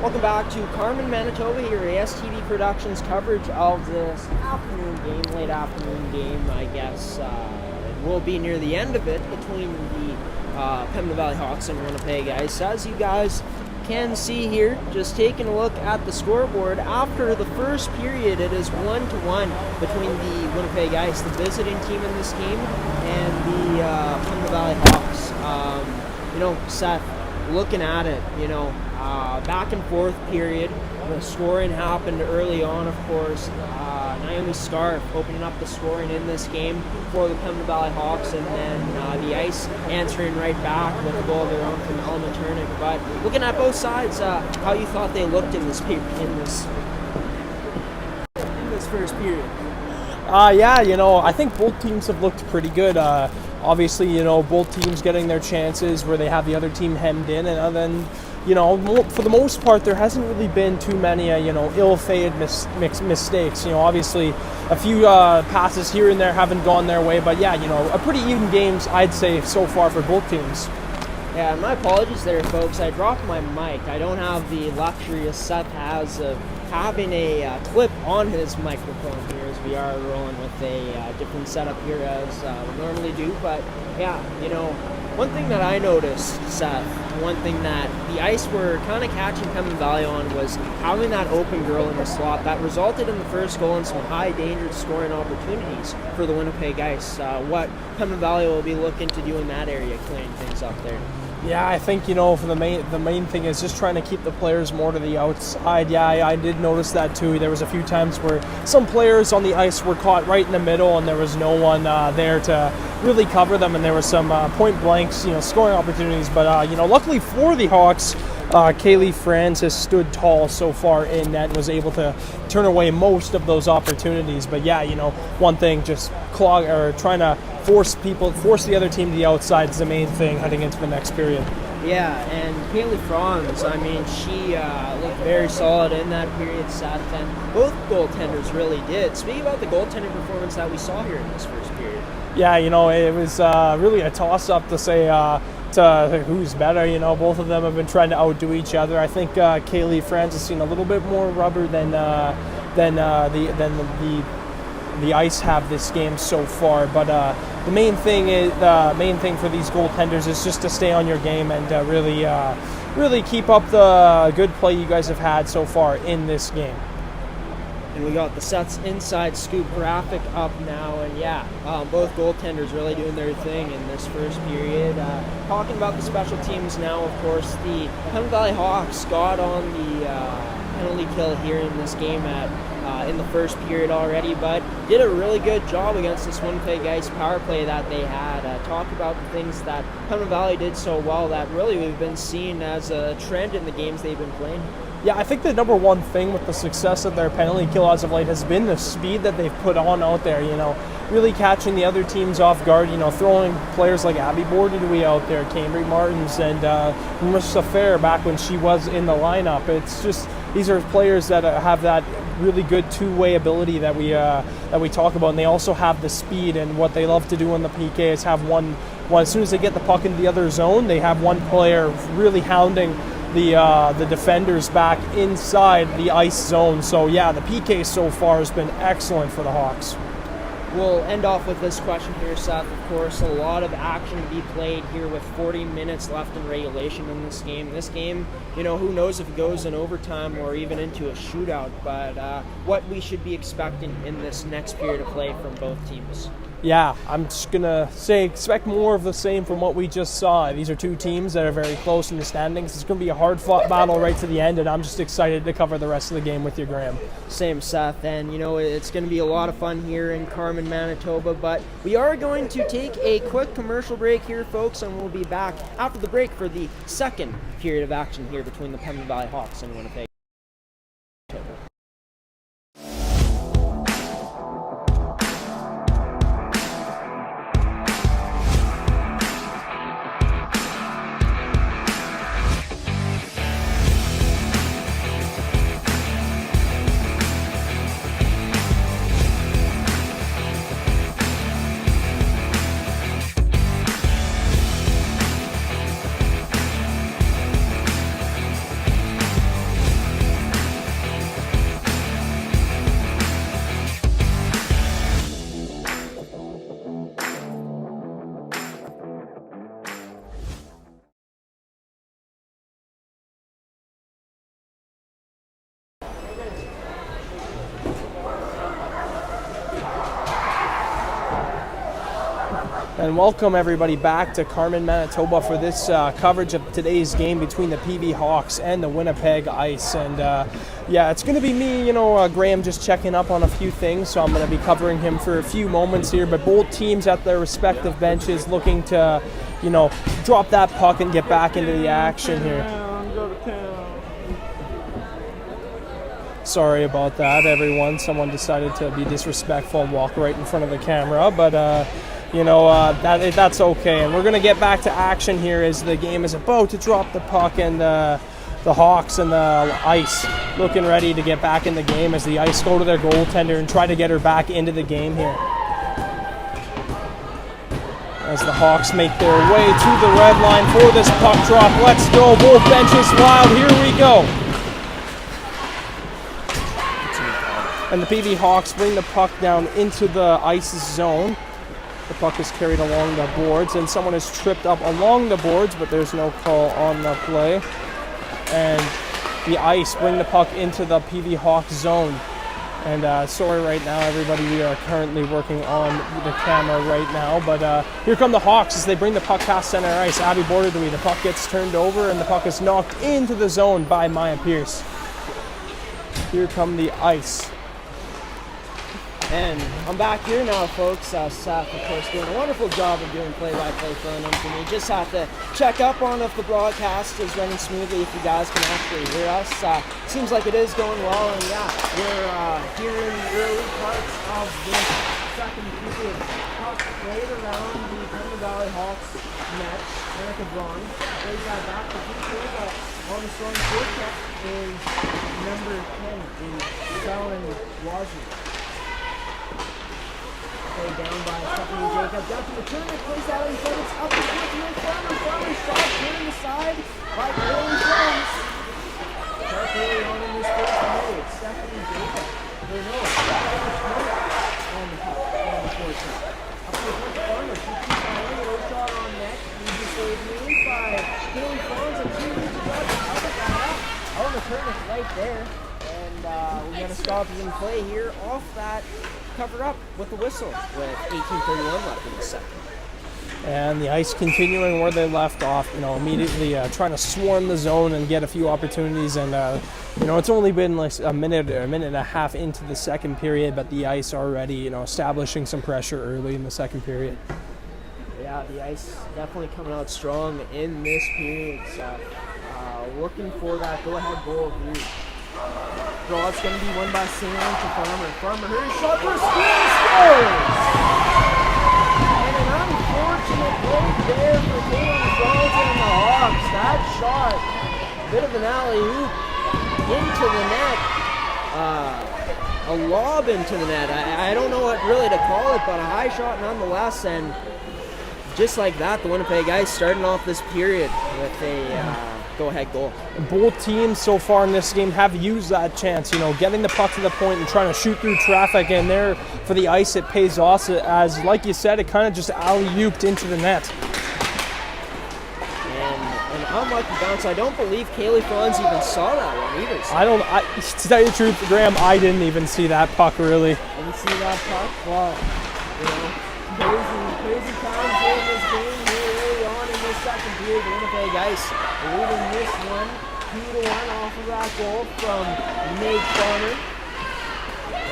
Welcome back to Carman, Manitoba here, ASTV Productions coverage of this afternoon game, late afternoon game, I guess. It will be near the end of it between the Pembina Valley Hawks and Winnipeg Ice. As you guys can see here, just taking a look at the scoreboard, after the first period, it is 1-1 between the Winnipeg Ice, the visiting team in this game, and the Pembina Valley Hawks. Seth, looking at it, back and forth period. The scoring happened early on, of course. Naomi Scarf opening up the scoring in this game for the Pembina Valley Hawks, and then the Ice answering right back with a goal of their own from Ella Maternick. But looking at both sides, how you thought they looked in this first period? I think both teams have looked pretty good. Obviously, both teams getting their chances where they have the other team hemmed in, and then, for the most part, there hasn't really been too many, ill-fated mistakes. Obviously, a few passes here and there haven't gone their way, but a pretty even games, I'd say, so far for both teams. Yeah, my apologies there, folks. I dropped my mic. I don't have the luxury as Seth has of having a clip on his microphone here, as we are rolling with a different setup here as we normally do. But one thing that I noticed, Seth, one thing that the Ice were kind of catching Pembina Valley on was having that open girl in the slot. That resulted in the first goal and some high danger scoring opportunities for the Winnipeg Ice. What Pembina Valley will be looking to do in that area, clearing things up there. Yeah, I think, for the main thing is just trying to keep the players more to the outside. Yeah, I did notice that too. There was a few times where some players on the ice were caught right in the middle, and there was no one there to really cover them, and there was some point blanks, scoring opportunities. But luckily for the Hawks, Kaylee Francis stood tall so far in net and was able to turn away most of those opportunities. But one thing, just trying to force the other team to the outside is the main thing heading into the next period. Yeah, and Kaylee Franz, she looked very solid in that period, Seth, and both goaltenders really did. Speaking about the goaltending performance that we saw here in this first period. Yeah, it was really a toss-up to say to who's better. Both of them have been trying to outdo each other. I think Kaylee Franz has seen a little bit more rubber than the Ice have this game so far. But the main thing for these goaltenders is just to stay on your game and really keep up the good play you guys have had so far in this game. And we got the Seth's Inside Scoop graphic up now, and both goaltenders really doing their thing in this first period. Talking about the special teams now, of course, the Pembina Valley Hawks got on the penalty kill here in this game in the first period already, but did a really good job against this Winnipeg Ice power play that they had. Talk about the things that Pembina Valley did so well that really we've been seeing as a trend in the games they've been playing. Yeah, I think the number one thing with the success of their penalty kill as of late has been the speed that they've put on out there, really catching the other teams off guard, throwing players like Abby Bordeaux out there, Cambry Martins, and Marissa Fair back when she was in the lineup. It's just, these are players that have that really good two-way ability that we talk about, and they also have the speed, and what they love to do on the PK is have one as soon as they get the puck into the other zone, they have one player really hounding the defenders back inside the ice zone. So the PK so far has been excellent for the Hawks. We'll end off with this question here, Seth. Of course, a lot of action to be played here with 40 minutes left in regulation in this game. This game, who knows if it goes in overtime or even into a shootout, but what we should be expecting in this next period of play from both teams. Yeah, I'm just going to say expect more of the same from what we just saw. These are two teams that are very close in the standings. It's going to be a hard-fought battle right to the end, and I'm just excited to cover the rest of the game with you, Graham. Same, Seth, and it's going to be a lot of fun here in Carman, Manitoba, but we are going to take a quick commercial break here, folks, and we'll be back after the break for the second period of action here between the Pembina Valley Hawks and Winnipeg. And welcome everybody back to Carman, Manitoba for this coverage of today's game between the PV Hawks and the Winnipeg Ice. And yeah, it's going to be me, Graham just checking up on a few things, so I'm going to be covering him for a few moments here. But both teams at their respective benches looking to, drop that puck and get back into the action here. Sorry about that, everyone. Someone decided to be disrespectful and walk right in front of the camera, but that's okay. And we're going to get back to action here as the game is about to drop the puck, and the Hawks and the Ice looking ready to get back in the game as the Ice go to their goaltender and try to get her back into the game here. As the Hawks make their way to the red line for this puck drop. Let's go. Both benches wild. Here we go. And the PV Hawks bring the puck down into the Ice's zone. The puck is carried along the boards, and someone is tripped up along the boards, but there's no call on the play. And the Ice bring the puck into the PV Hawks zone. And sorry right now, everybody, we are currently working on the camera right now. But here come the Hawks as they bring the puck past center ice. Abby Bordery, the puck gets turned over, and the puck is knocked into the zone by Maya Pierce. Here come the Ice. And I'm back here now, folks. Seth, of course, doing a wonderful job of doing play-by-play for me. Just have to check up on if the broadcast is running smoothly, if you guys can actually hear us. Seems like it is going well, and yeah, we're here in the early parts of the second period. Puck played around the Pembina Valley Hawks net. Erica Braun plays that back to Peter, but on the strong forecheck is number 10 in Shalyn Washington. Played down by Stephanie Jacobs. Down to the tournament, plays out in front. It's up to the Farmer. Farmer shot turning aside by Chloe Jones. Sharp early on in this first play. It's Stephanie Jacobs. On the forecheck. Up to the front Farmer. She keeps on a low shot on net. Easy save made by Chloe Jones. And she reaches out to cover that up. On the tournament right there. And we're going to stop in play here off that cover up with the whistle with 18:31 left in the second. And the Ice continuing where they left off, immediately trying to swarm the zone and get a few opportunities. And, it's only been like a minute and a half into the second period, but the Ice already, establishing some pressure early in the second period. Yeah, the Ice definitely coming out strong in this period. So, looking for that go-ahead goal here. Draw, it's going to be won by Sam to Farmer. Farmer, her shot for a steal, scores! And an unfortunate break there for Caitlin Johnson and the Hawks. That shot, a bit of an alley-oop into the net. A lob into the net. I don't know what really to call it, but a high shot nonetheless. And just like that, the Winnipeg Ice starting off this period with a go-ahead goal. Both teams so far in this game have used that chance, getting the puck to the point and trying to shoot through traffic. And there, for the Ice, it pays off as, like you said, it kind of just alley-ooped into the net. And an unlucky bounce. I don't believe Kaylee Franz even saw that one either. So. To tell you the truth, Graham, I didn't even see that puck, really. Didn't see that puck? Well, crazy times here in this game here early on in this second period. The Winnipeg Ice leading this one 2-1 off of that goal from Nate Farmer.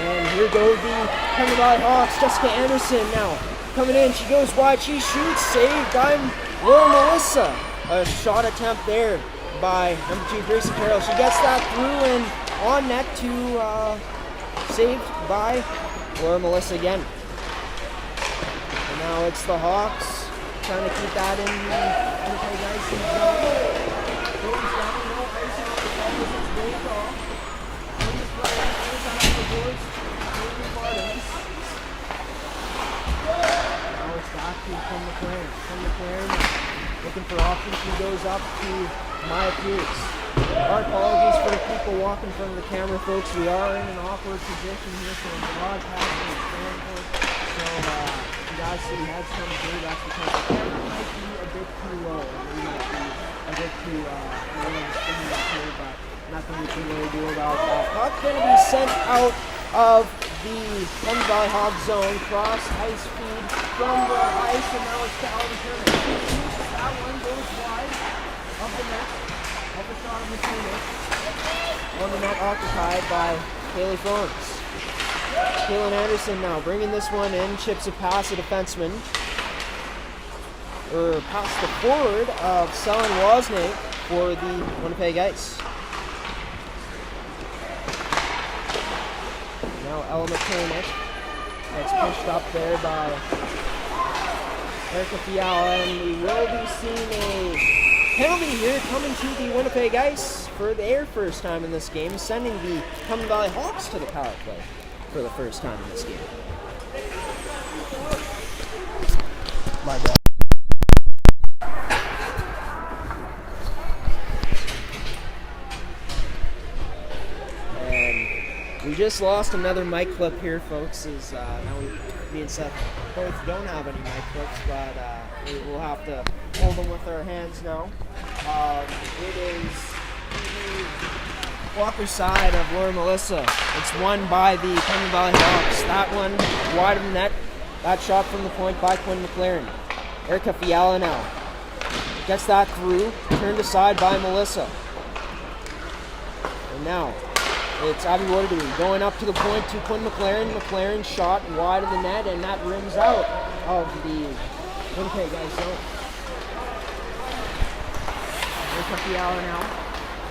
And here go the Pembina Valley Hawks. Jessica Anderson now coming in. She goes wide. She shoots. Saved by Laura Melissa. A shot attempt there by number 2, Gracie Carroll. She gets that through and on net to saved by Laura Melissa again. Now it's the Hawks trying to keep that in the Winnipeg Ice zone. Goes down, no icing on the ball, it's way off. On this play, goes down the boards, now it's back to from McLaren. From McLaren, looking for options, he goes up to Maya Pierce. Our apologies for the people walking in front of the camera, folks. We are in an awkward position here from the broadcasting standpoint. So, you guys see we had some good, that's because the camera might be a bit too low. We might be a bit too but nothing we can really do about that. Puck going to be sent out of the Pembina Valley Hawks zone, cross ice feed from the ice Anderson now is to Alvin Turner. That one goes wide of the net. Up a shot of McKinnon. On the net occupied by Haley Florence. Kaylin Anderson now bringing this one in, chips it past the defenseman. Or past the forward of Selin Wozniak for the Winnipeg Ice. Now Ella McKinnon. It's pushed up there by Erica Fiala, and we will be seeing a penalty here coming to the Winnipeg Ice for their first time in this game, sending the Pembina Valley Hawks to the power play for the first time in this game. My bad. And we just lost another mic clip here, folks. Is now me and Seth both don't have any mic clips, but we will have to hold them with our hands now. It is the Walker side of Laura Melissa. It's won by the Pembina Valley Hawks. That one wide of the net. That shot from the point by Quinn McLaren. Erica Fiala now gets that through. Turned aside by Melissa. And now it's Abby Waterloo going up to the point to Quinn McLaren. McLaren shot wide of the net, and that rims out of the Winnipeg Ice zone. Erica Fiala now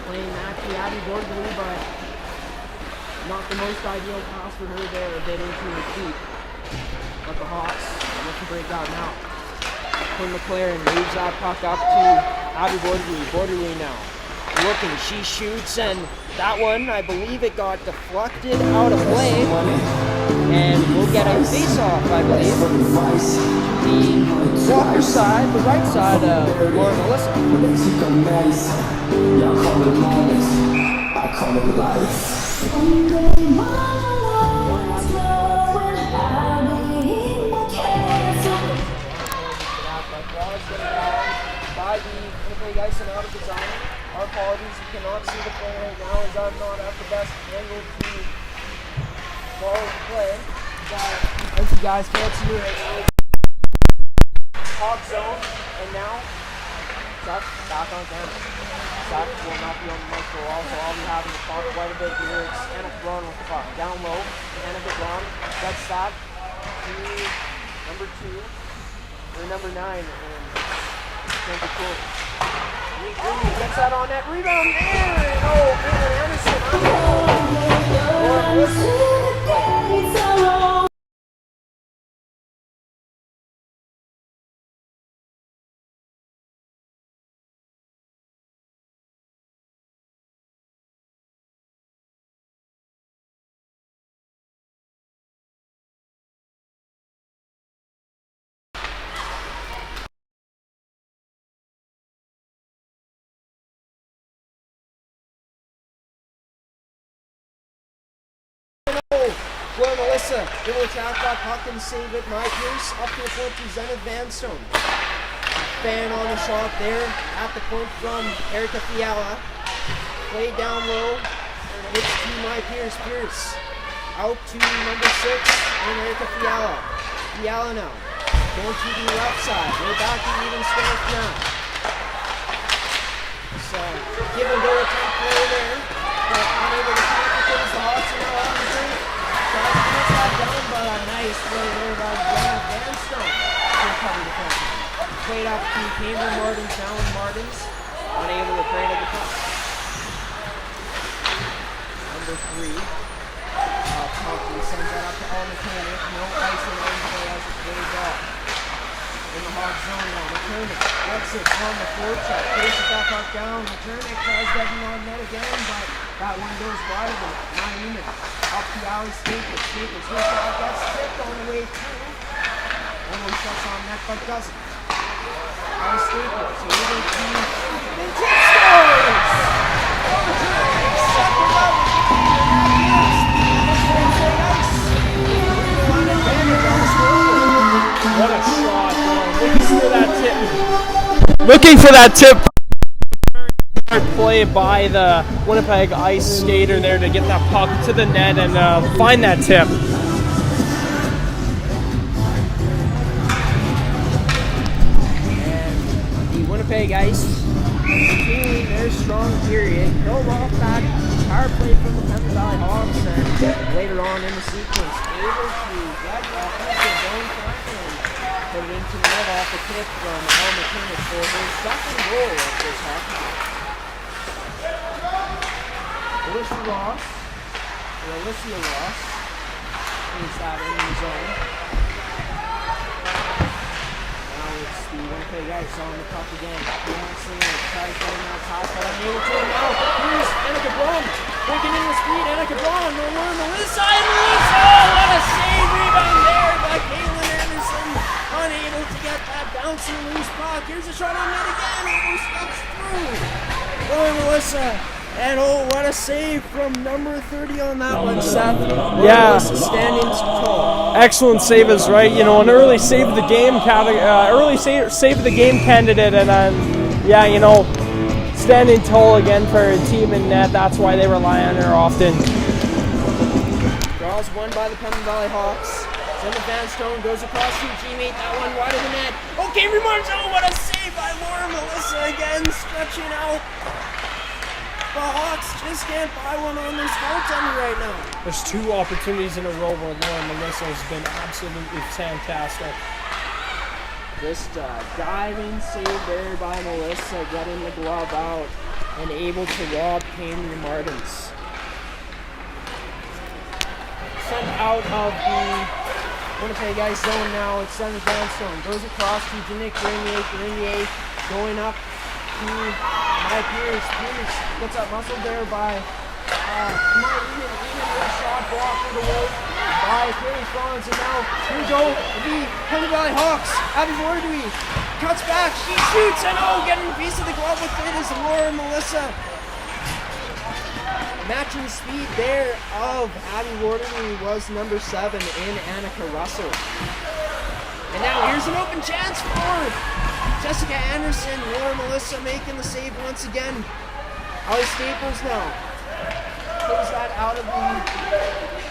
playing that to Abby Waterloo, but not the most ideal pass for her there. A bit into the feet. But the Hawks look to break out now. Quinn McLaren moves that puck up to Abby Waterloo. Waterloo now looking, she shoots, and that one, I believe it got deflected out of play, and we'll get a face-off, I believe. The Walker side, the right side of Laura Melissa. I call it life. By the Winnipeg Ice and out of the zone. Our apologies, you cannot see the play right now as I'm not at the best angle to follow the play. As you guys can't see right now, hog zone, and now Zach back on camera. Zach will not be on the mic for a while, so I'll be having to talk quite a bit here. It's Anna Braun with the puck. Down low, Anna Braun gets that to number 2, or number 9, and Santa Cruz. Gets that on that rebound there, and Kaylin Anderson. Well, Melissa, able to tap that puck and save it. My Pierce up to the point to Zenith Vanstone. Fan on the shot there at the point from Erica Fiala. Played down low. It's to My Pierce. Pierce out to number 6 and Erica Fiala. Fiala now going to the left side. We're back to even strength now. So give and go attempt play there, but unable to connect with things. The Hawks are now on the drink. Tries to get that down, but a nice play there by Jenna Vanstone to recover the puck. Played up to Cambridge Martins, now in Martins, unable to cradle the puck. Number 3, Thompson sends that up to All Mechanic. No ice in the play as it's waved off. In the hog zone now, McKernick gets it on the forecheck, faces that puck down. McKernick tries getting on net again, but that one goes wide of it. Newman up to Ali Staples. Staples, his shot gets tipped on the way through. Almost shuts on net, but doesn't. Ali Staples able to vintage scores! Second level, What a shot, bro. Looking for that tip. Looking for that tip. Play by the Winnipeg Ice skater there to get that puck to the net and find that tip. Winnipeg Ice continuing their strong period. Killed off that power play from the Pembina Valley Hawks, and later on in the sequence, able to get off the zone front and put it into the net off the tip from Al McKinnon for his second goal of this hockey game. Alicia Ross is that in the zone. It's the Winnipeg Ice on the puck again. Johnson tries to get that top, but unable to now. Here's Annika Braun breaking in the speed. Annika Braun, no more on the left side. Oh, what a save rebound there by Caitlin Anderson. Unable to get that bouncing loose puck. Here's a shot on net again. Almost steps through. Boy, Melissa. And oh, what a save from number 30 on that one, Seth. Yeah. Standing tall. Excellent save is right. You know, an early save of the game save of the game candidate, and then yeah, you know, standing tall again for a team in net. That's why they rely on her often. Draws won by the Pembina Valley Hawks. Then the Van Stone goes across to a teammate. That one wide of the net. Okay, remarks. Oh, what a save by Laura Melissa again, stretching out. The Hawks just can't buy one on their goaltender right now. There's two opportunities in a row where Lauren Melissa has been absolutely fantastic. Just diving save there by Melissa, getting the glove out and able to rob Cambria Martins. Sent out of the Winnipeg Ice zone now. It's Center Vanstone. Goes across to Janick Grenier. Grenier going up to Mike Pierce. Pierce gets up muscled there by Mike Eamon. Eamon with a shot blocked away by Kerry Franz. And now here we go. The Pembina Valley Hawks. Abby Wardley cuts back. She shoots. And oh, getting a piece of the glove with it is Laura Melissa. Matching speed there of Abby Wardley was number 7 in Annika Russell. And now here's an open chance for Jessica Anderson. Laura Melissa making the save once again. Allie Staples now plays that out of the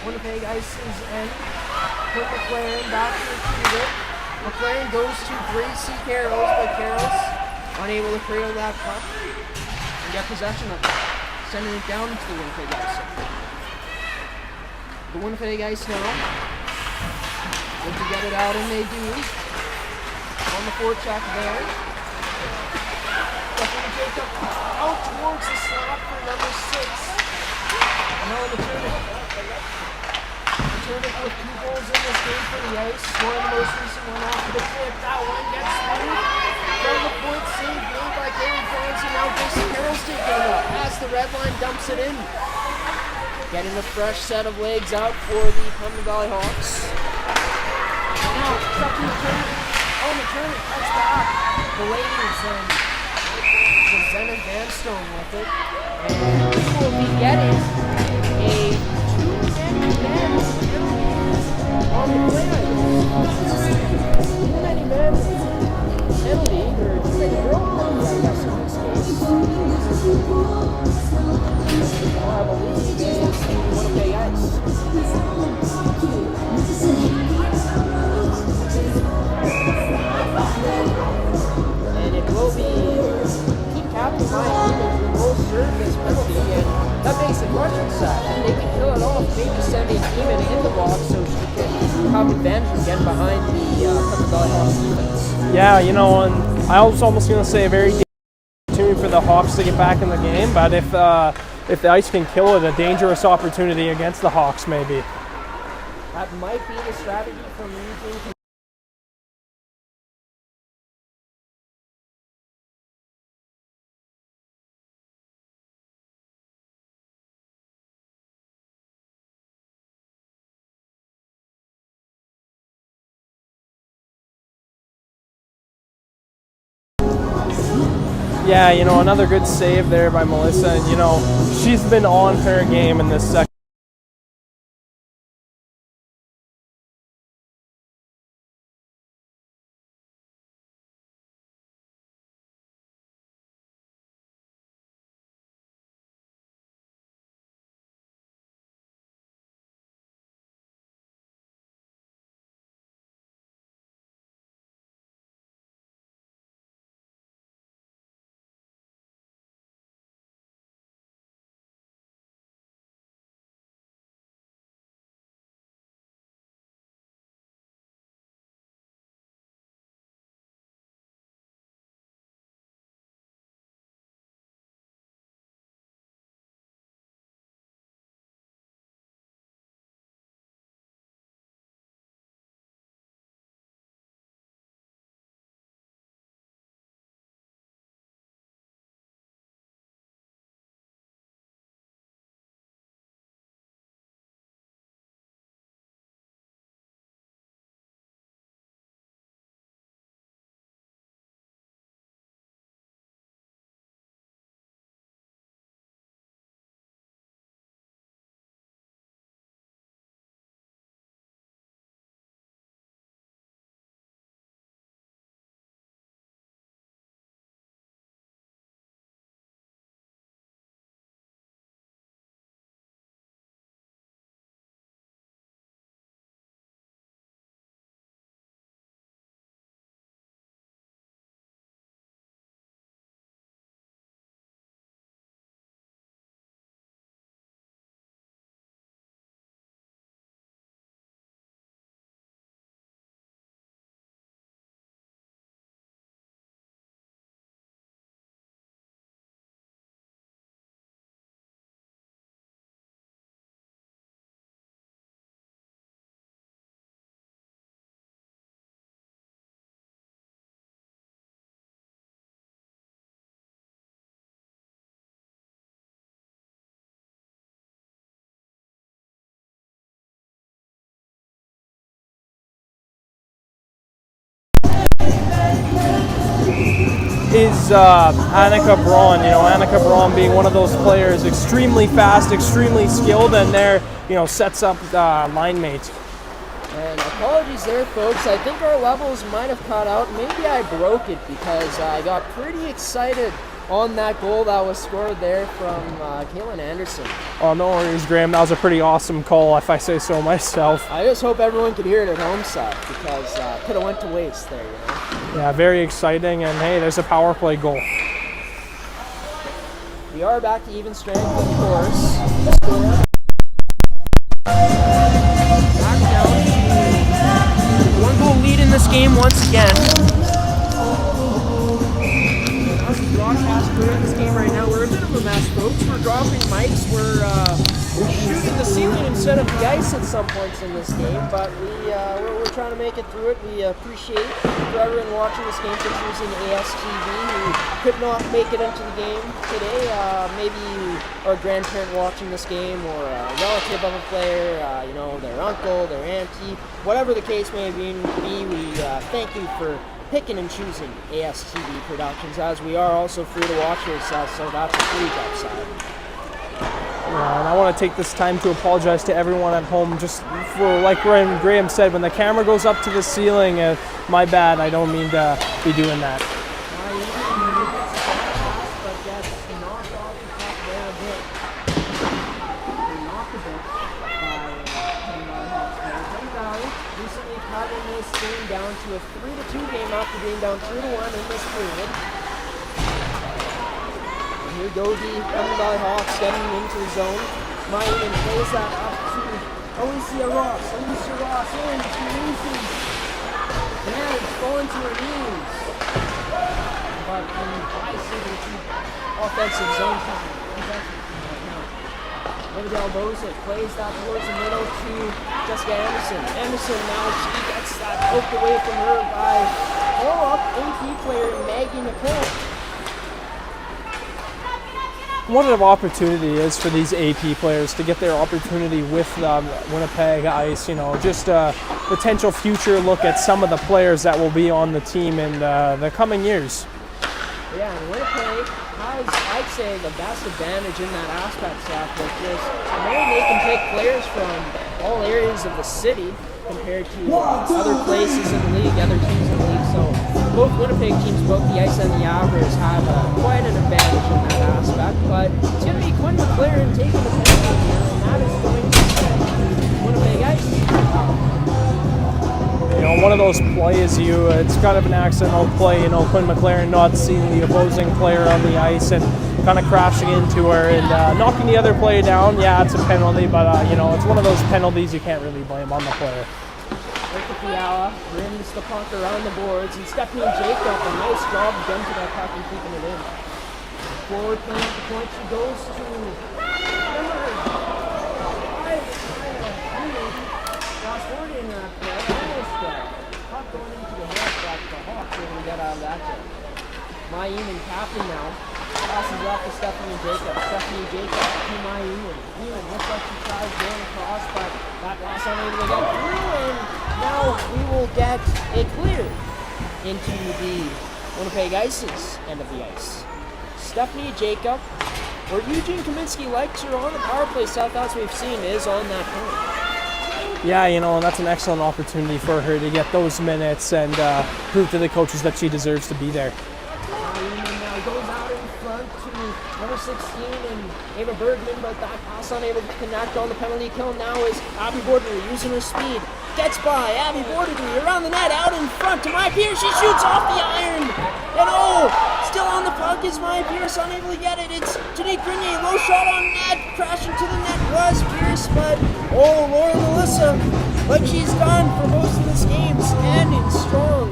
Winnipeg Ice's end. Put McLaren back to retrieve it. McLaren goes to Gracie Carrolls, but Carrolls unable to cradle that puck and get possession of it, sending it down to the Winnipeg Ice. The Winnipeg Ice now look to get it out, and they do. On the forecheck there. Stephanie Jacob out towards the slot for number 6. And now in the tournament. The tournament with 2 goals in this game for the Ice. Scoring the most recent one off the tip. That one gets through. From the point save made by Kaylee Franz, and now Gracie Carroll's taking it up as the red line dumps it in. Getting a fresh set of legs out for the Pembina Valley Hawks. And now, it's up to the tournament. On the turn, it cuts back. The ladies and Zen and Vanstone with it. And we will be getting a 2-many men on the play item. 2-many men penalty, or 2-many girl penalty, I guess, in this case. I believe is the Winnipeg Ice. And it will be team captain Mike Eamon who will serve this penalty, and that makes the question set. If they can kill it off, maybe sending Eamon in the box so she can have advantage again behind the Pembina Valley Hawks defense. Yeah, you know, and I was almost going to say a very dangerous opportunity for the Hawks to get back in the game, but if the Ice can kill it, a dangerous opportunity against the Hawks maybe. That might be the strategy from Eugene. Yeah, you know, another good save there by Melissa, and you know, she's been on her game in this second. is Annika Braun. You know, Annika Braun being one of those players, extremely fast, extremely skilled, and there, you know, sets up line mates. And apologies there, folks. I think our levels might have cut out. Maybe I broke it because I got pretty excited on that goal that was scored there from Kaylin Anderson. Oh, no worries, Graham. That was a pretty awesome call, if I say so myself. I just hope everyone could hear it at home side because could have went to waste there, you know. Yeah, very exciting, and hey, there's a power play goal. We are back to even strength, of course. Back down to 1-goal lead in this game once again. Broadcast crew in this game right now. We're a bit of a mess, folks. We're dropping mics. We're shooting the ceiling instead of the ice at some points in this game, but we're trying to make it through it. We appreciate for everyone watching this game for choosing ASTV who could not make it into the game today. Maybe you are a grandparent watching this game or a relative of a player, you know, their uncle, their auntie, whatever the case may be. We thank you for picking and choosing ASTV Productions, as we are also free to watch yourself, so that's a huge upside. Yeah, and I want to take this time to apologize to everyone at home, just for, like Graham said, when the camera goes up to the ceiling, my bad, I don't mean to be doing that. Down to a 3-2 game after being down 3-1 in this period. And here go the Pembina Valley Hawks getting into the zone. Mayan plays that up to Alicia Ross. Alicia Ross in, she loses. And it's falling to her knees. But the Bison will keep offensive zone time. Riverdale Bosick plays that towards the middle to Jessica Anderson. Anderson now, she gets that poked away from her by pull-up AP player Maggie McCall. What an opportunity it is for these AP players to get their opportunity with Winnipeg Ice. You know, just a potential future look at some of the players that will be on the team in the coming years. Yeah, and Winnipeg has, I'd say, the best advantage in that aspect, Seth, which is they can take players from all areas of the city compared to other places in the league, other teams in the league. So both Winnipeg teams, both the Ice and the Average, have quite an advantage in that aspect. But it's going to be Quinn McLaren taking the penalty here, and that is going to be Winnipeg Ice. You know, one of those plays, it's kind of an accidental play, you know, Quinn McLaren not seeing the opposing player on the ice and kind of crashing into her and knocking the other player down. Yeah, it's a penalty, but, you know, it's one of those penalties you can't really blame on the player. Ricky Fiala rims the puck around the boards, and Stephanie Jacob, a nice job done to that puck and keeping it in. Forward playing at the point, she goes to number 5, Ross Ford in that play. Puck going into the head, but the Hawks are going to get out of that game. Mayan captain now. Passes off to Stephanie Jacob. Stephanie Jacob to Mayan. Mayan looks like she tries going across, but that pass unable to get through, and now we will get a clear into the Winnipeg Ice's end of the ice. Stephanie Jacob, or Eugene Kaminsky likes her on the power play. South, as we've seen, is on that point. Yeah, you know, and that's an excellent opportunity for her to get those minutes and prove to the coaches that she deserves to be there. Now goes out in front to number 16 and Ava Bergman, but that pass unable to connect on the penalty kill. Now is Abby Bordery using her speed. Gets by Abby Bordery around the net, out in front to Maya Pierce. She shoots off the iron. And still on the puck is Maya Pierce, unable to get it. It's Janique Grenier, low shot on net, crashing to the net was Pierce, but Laura Melissa, like she's done for most of this game,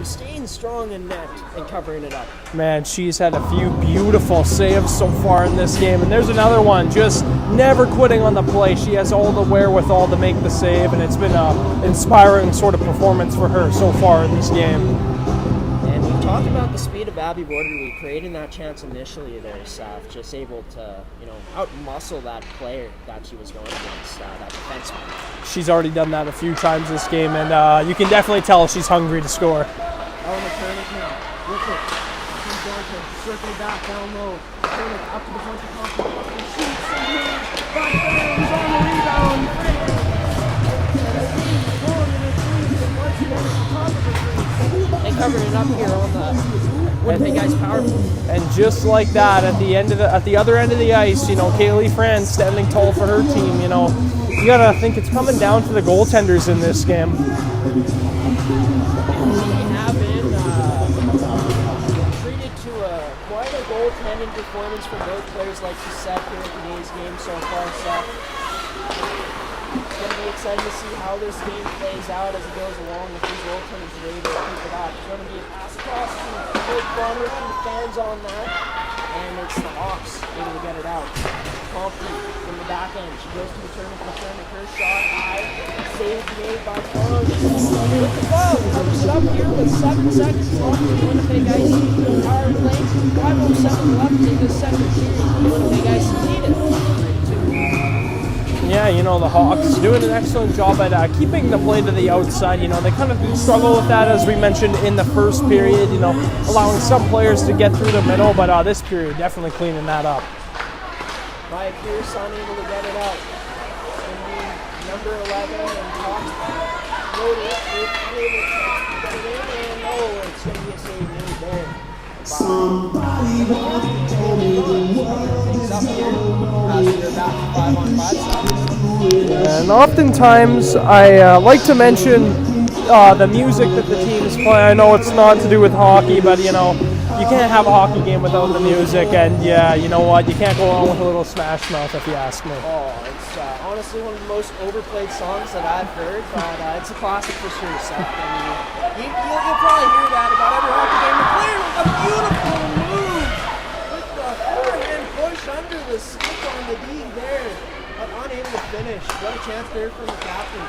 staying strong in net and covering it up. Man, she's had a few beautiful saves so far in this game, and there's another one, just never quitting on the play. She has all the wherewithal to make the save, and it's been an inspiring sort of performance for her so far in this game. And we talked about the speed of Abby Bordery creating that chance initially there, Seth, just able to, out-muscle that player that she was going against, that defenseman. She's already done that a few times this game, and you can definitely tell she's hungry to score. Ellen McCurnick now with it. He's going to circle back down low. Turn it up to the front of the top. He shoots and moves. Back there, he's on the rebound. They covered it up here on the Winnipeg Ice power play. And just like that, at the other end of the ice, you know, Kaylee Franz standing tall for her team. You know, you gotta think it's coming down to the goaltenders in this game. They have been treated to quite a goaltending performance from both players, like you said here in today's game so far, Seth. It's going to be exciting to see how this game plays out as it goes along with these goaltenders today to keep it up. It's going to be a pass across to Big Bonner and the fans on that. And it's the Hawks able to get it out. Compton from the back end. She goes to the turn. Her shot high. Save made by Carman. With the ball. Covers it up here with 7 seconds left in the Winnipeg Ice power play. 5:07 left in the second period. The Winnipeg Ice lead it. Yeah, you know, the Hawks doing an excellent job at keeping the play to the outside. You know, they kind of struggle with that, as we mentioned in the first period, you know, allowing some players to get through the middle, but this period definitely cleaning that up. Maya Pierce unable to get it out. It's going to be number 11 and Hawks load it. Get it in, and it's going to be a save made there. Somebody once told me the world up here. They're back to 5-on-5 side. And oftentimes I like to mention the music that the teams play. I know it's not to do with hockey, but you know, you can't have a hockey game without the music, and yeah, you know what, you can't go wrong with a little Smash Mouth if you ask me. Oh, it's honestly one of the most overplayed songs that I've heard, but it's a classic for sure, Seth. I mean, you'll probably hear that about every hockey game. The player with a beautiful move with the forehand push under the stick on the D there, but unable to finish. What a chance there from the captain.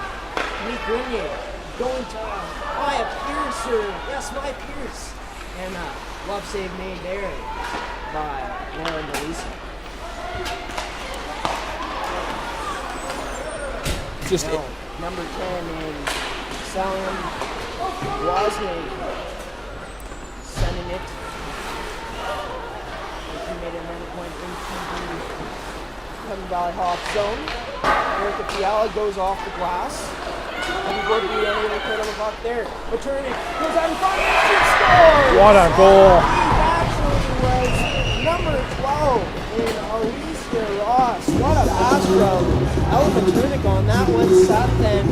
Nick Grenier going to Maya Pierce, Maya Pierce. And love save made there by Lauren DeLisa. Just number 10 in Salim Wozniak sending it. He made it, and then it went into the Pembina Valley Hawks zone. Erica Fiala goes off the glass. And would be unable to put on the puck there. Returning, goes out in front, and she scores! What a goal! He actually was number 12 in Alicia Ross. What a pass from Ella Tunic on that one, Seth. And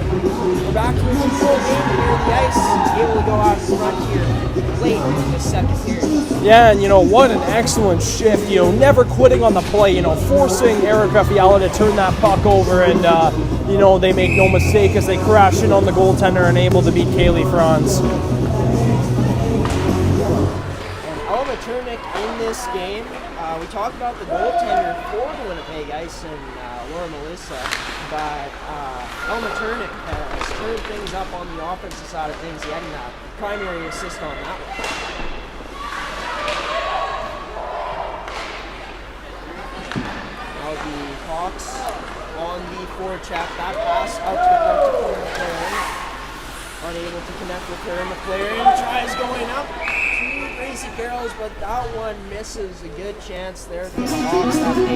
we're back to a control game here. The Ice able to go out in front here late in the second period. Yeah, and you know, what an excellent shift. You know, never quitting on the play, you know, forcing Erica Fiala to turn that puck over, and you know, they make no mistake as they crash in on the goaltender and able to beat Kaylee Franz. And Elma Turnick in this game, we talked about the goaltender for the Winnipeg Ice and Laura Melissa, but Elma Turnick has turned things up on the offensive side of things, getting that primary assist on that one. Now the Hawks on the forecheck, that pass out to the McLaren. Unable to connect with her. McLaren tries going up to Gracie Carrolls, but that one misses. A good chance there for the Hawks that they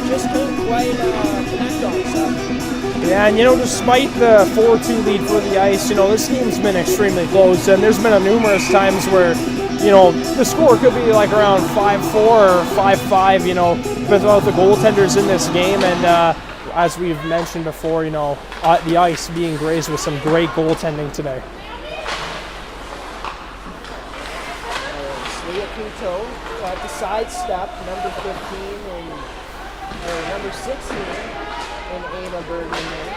just couldn't quite connect on. So. Yeah, and you know, despite the 4-2 lead for the Ice, you know, this game's been extremely close, and there's been numerous times where, you know, the score could be like around 5-4 or 5-5, you know, without the goaltenders in this game, and as we've mentioned before, you know, the Ice being graced with some great goaltending today. Leah Couteau tried to sidestep number 15 and number 16 and Ava Bergman there.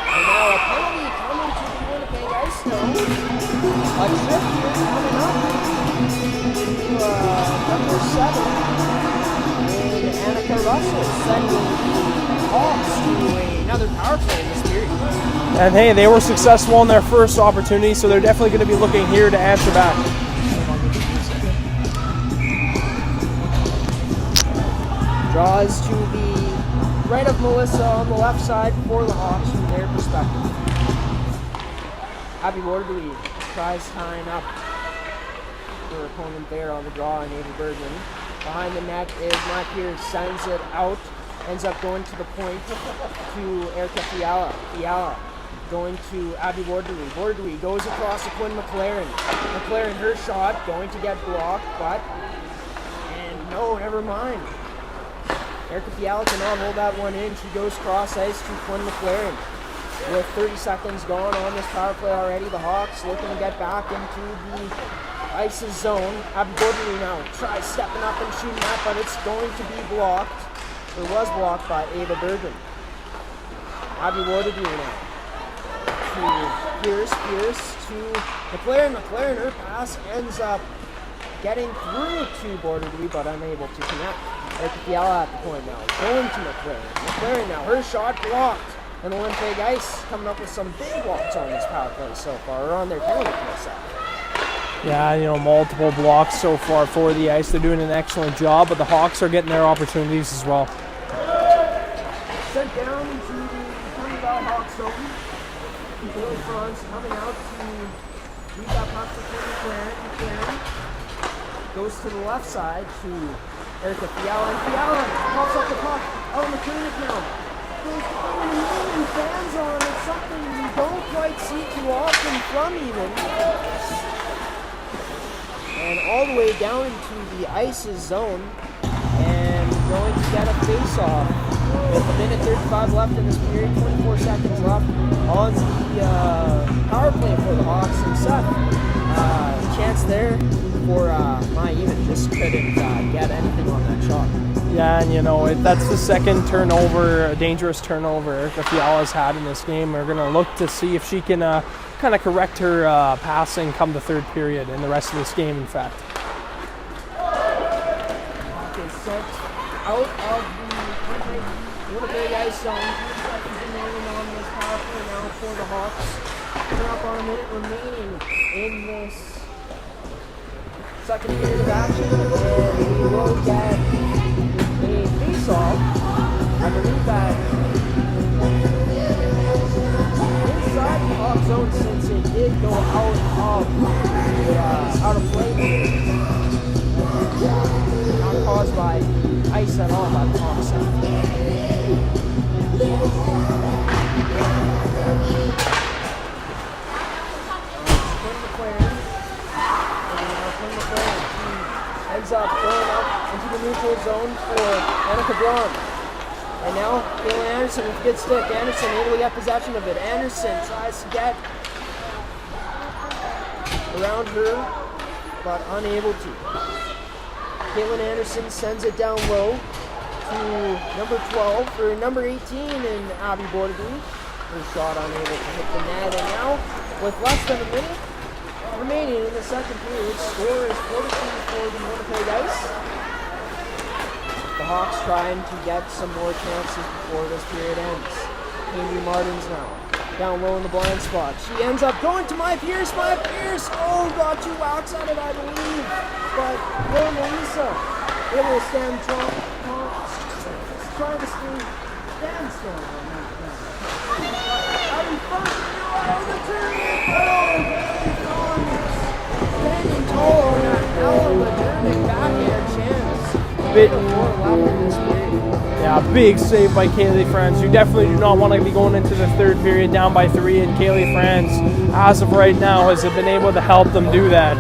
And now a penalty coming to the Winnipeg Ice now. A trip here coming up to number 7 and Annika Russell sending Hawks to another power play in this period. And hey, they were successful in their first opportunity, so they're definitely going to be looking here to answer back. Draws to the right of Melissa on the left side for the Hawks from their perspective. Abby Waterbury tries tying up for her opponent there on the draw, and Ava Bergman. Behind the net is Matt Pierce, sends it out, ends up going to the point to Erica Fiala. Fiala going to Abby Bordery. Bordery goes across to Quinn McLaren. McLaren, her shot, going to get blocked, and no, never mind. Erica Fiala cannot hold that one in. She goes cross ice to Quinn McLaren. With 30 seconds gone on this power play already, the Hawks looking to get back into the Ice's zone. Abby Bordery now tries stepping up and shooting that, but it's going to be blocked. It was blocked by Ava Bergen. Abby Bordery now to Pierce to McLaren. McLaren, her pass ends up getting through to Bordery, but unable to connect. Erica Fiala at the point now, going to McLaren. McLaren now, her shot blocked. And the Winnipeg Ice coming up with some big blocks on this power play so far, or on their penalty kill side. Yeah, multiple blocks so far for the Ice. They're doing an excellent job, but the Hawks are getting their opportunities as well. Sent down to the Pembina Valley Hawks zone. Billy Franz coming out to lead that puck to McLaren. Goes to the left side to Erica Fiala. And Fiala pops up the puck out on the clinic now. There's a million fans on. It's something you don't quite see too often from even. And all the way down into the Ice's zone. And going to get a face-off. With a minute 35 left in this period, 24 seconds left on the power play for the Hawks. And Seth, chance there for my even just couldn't get anything on that shot. Yeah, and that's the second turnover, a dangerous turnover Erica Fiala's had in this game. We're going to look to see if she can kind of correct her passing come the third period and the rest of this game, in fact. Okay, sent out of the Winnipeg Ice zone. 2 seconds remaining on this power play now for the Hawks. Coming up on a minute remaining in this second period of action. And we will get a face-off. I believe that inside the Hawk zone, since it did go out of play. Not caused by ice at all by the Hawks side. Ends up going up into the neutral zone for Annika Braun. And now Caitlin Anderson with a good stick. Anderson able to get possession of it. Anderson tries to get around her, but unable to. Caitlin Anderson sends it down low to number 12 or number 18 in Abby Bordery. Her shot unable to hit the net. And now, with less than a minute remaining in the second period, score is 42 for the Winnipeg Ice. The Hawks trying to get some more chances before this period ends. Amy Martins now, down low in the blind spot. She ends up going to My Pierce. Oh, got 2 whacks at it, I believe. But Will Melissa able to stand strong, trying to stand strong on that. Out in front, the turn. Standing tall on that legitimate backhand chance. Yeah, big save by Kaylee Franz. You definitely do not want to be going into the third period down by 3, and Kaylee Franz, as of right now, has been able to help them do that.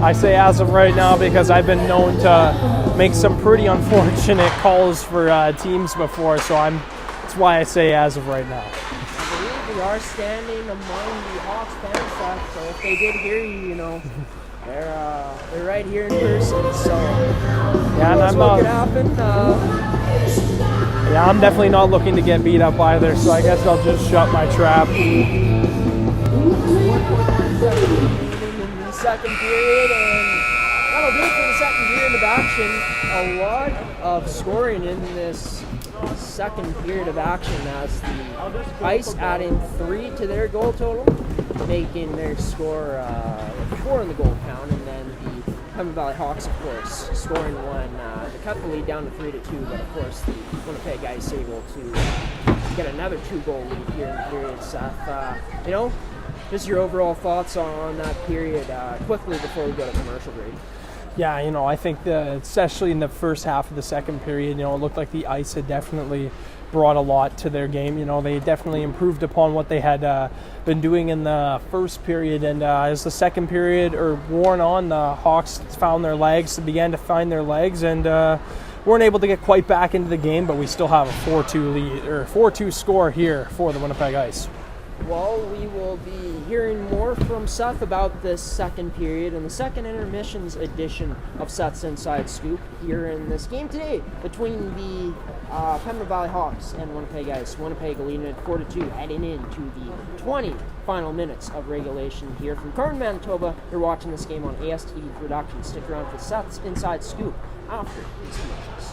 I say as of right now because I've been known to make some pretty unfortunate calls for teams before, so that's why I say as of right now. I believe we are standing among the Hawks fan side, so if they did hear you, they're right here in person, so yeah, that's what could happen. Yeah, I'm definitely not looking to get beat up either, so I guess I'll just shut my trap. Second period, and that'll do it for the second period of action. A lot of scoring in this second period of action as the Ice adding 3 to their goal total, making their score 4 in the goal count, and then the Pembina Valley Hawks, of course, scoring 1. They cut the lead down to 3-2, but of course the Winnipeg Ice able to get another 2-goal lead here in the period, Seth. Just your overall thoughts on that period quickly before we go to commercial break. Yeah, I think especially in the first half of the second period, it looked like the ice had definitely brought a lot to their game. They definitely improved upon what they had been doing in the first period, and as the second period wore on, the Hawks found their legs, began to find their legs, and weren't able to get quite back into the game, but we still have a 4-2 lead, or 4-2 score here for the Winnipeg Ice. Well, we will be hearing more from Seth about this second period and the second intermissions edition of Seth's Inside Scoop here in this game today between the Pembina Valley Hawks and Winnipeg Ice. Winnipeg leading at 4-2, heading into the 20 final minutes of regulation here from Carman, Manitoba. You're watching this game on ASTV Productions. Stick around for Seth's Inside Scoop after these commercials.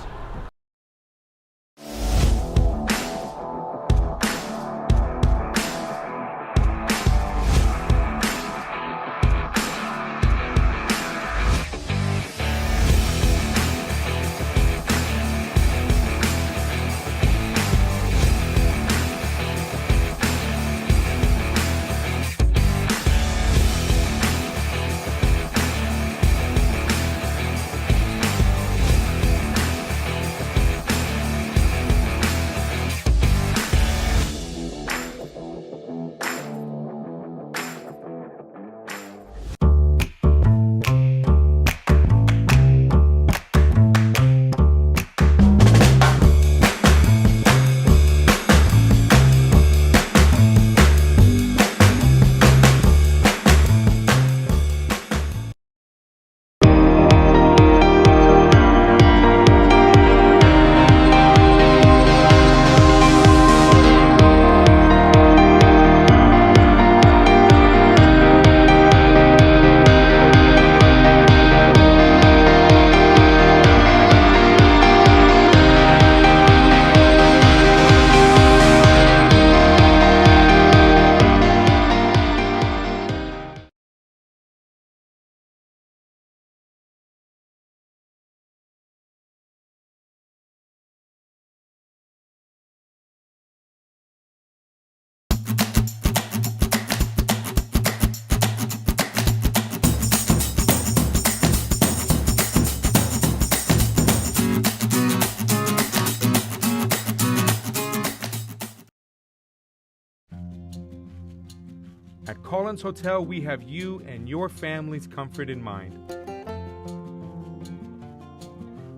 At Collins Hotel, we have you and your family's comfort in mind.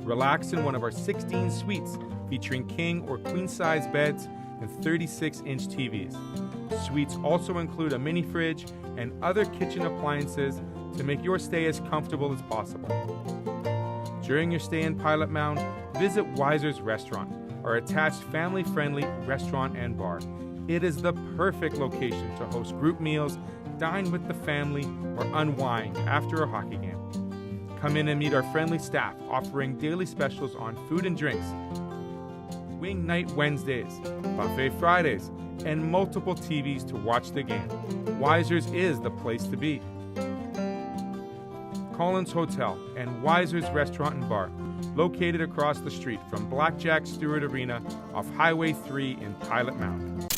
Relax in one of our 16 suites featuring king or queen-size beds and 36-inch TVs. Suites also include a mini fridge and other kitchen appliances to make your stay as comfortable as possible. During your stay in Pilot Mound, visit Weiser's Restaurant, our attached family-friendly restaurant and bar. It is the perfect location to host group meals, dine with the family, or unwind after a hockey game. Come in and meet our friendly staff offering daily specials on food and drinks, Wing Night Wednesdays, Buffet Fridays, and multiple TVs to watch the game. Weiser's is the place to be. Collins Hotel and Weiser's Restaurant and Bar, located across the street from Blackjack Stewart Arena off Highway 3 in Pilot Mound.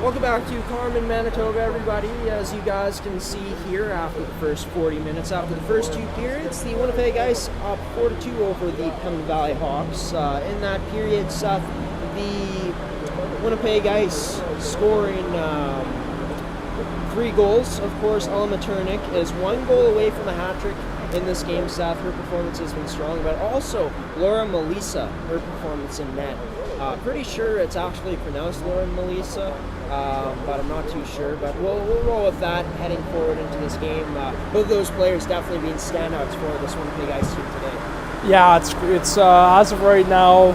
Welcome back to Carman, Manitoba, everybody. As you guys can see here, after the first 40 minutes, after the first 2 periods, the Winnipeg Ice up 4-2 over the Pembina Valley Hawks. In that period, Seth, the Winnipeg Ice scoring 3 goals. Of course, Ella Maternick is 1 goal away from a hat trick in this game, Seth. Her performance has been strong, but also Laura Melissa, her performance in net. Pretty sure it's actually pronounced Laura Melissa, but I'm not too sure. But we'll roll with that heading forward into this game. Both of those players definitely being standouts for this Winnipeg Ice team today. Yeah, it's as of right now,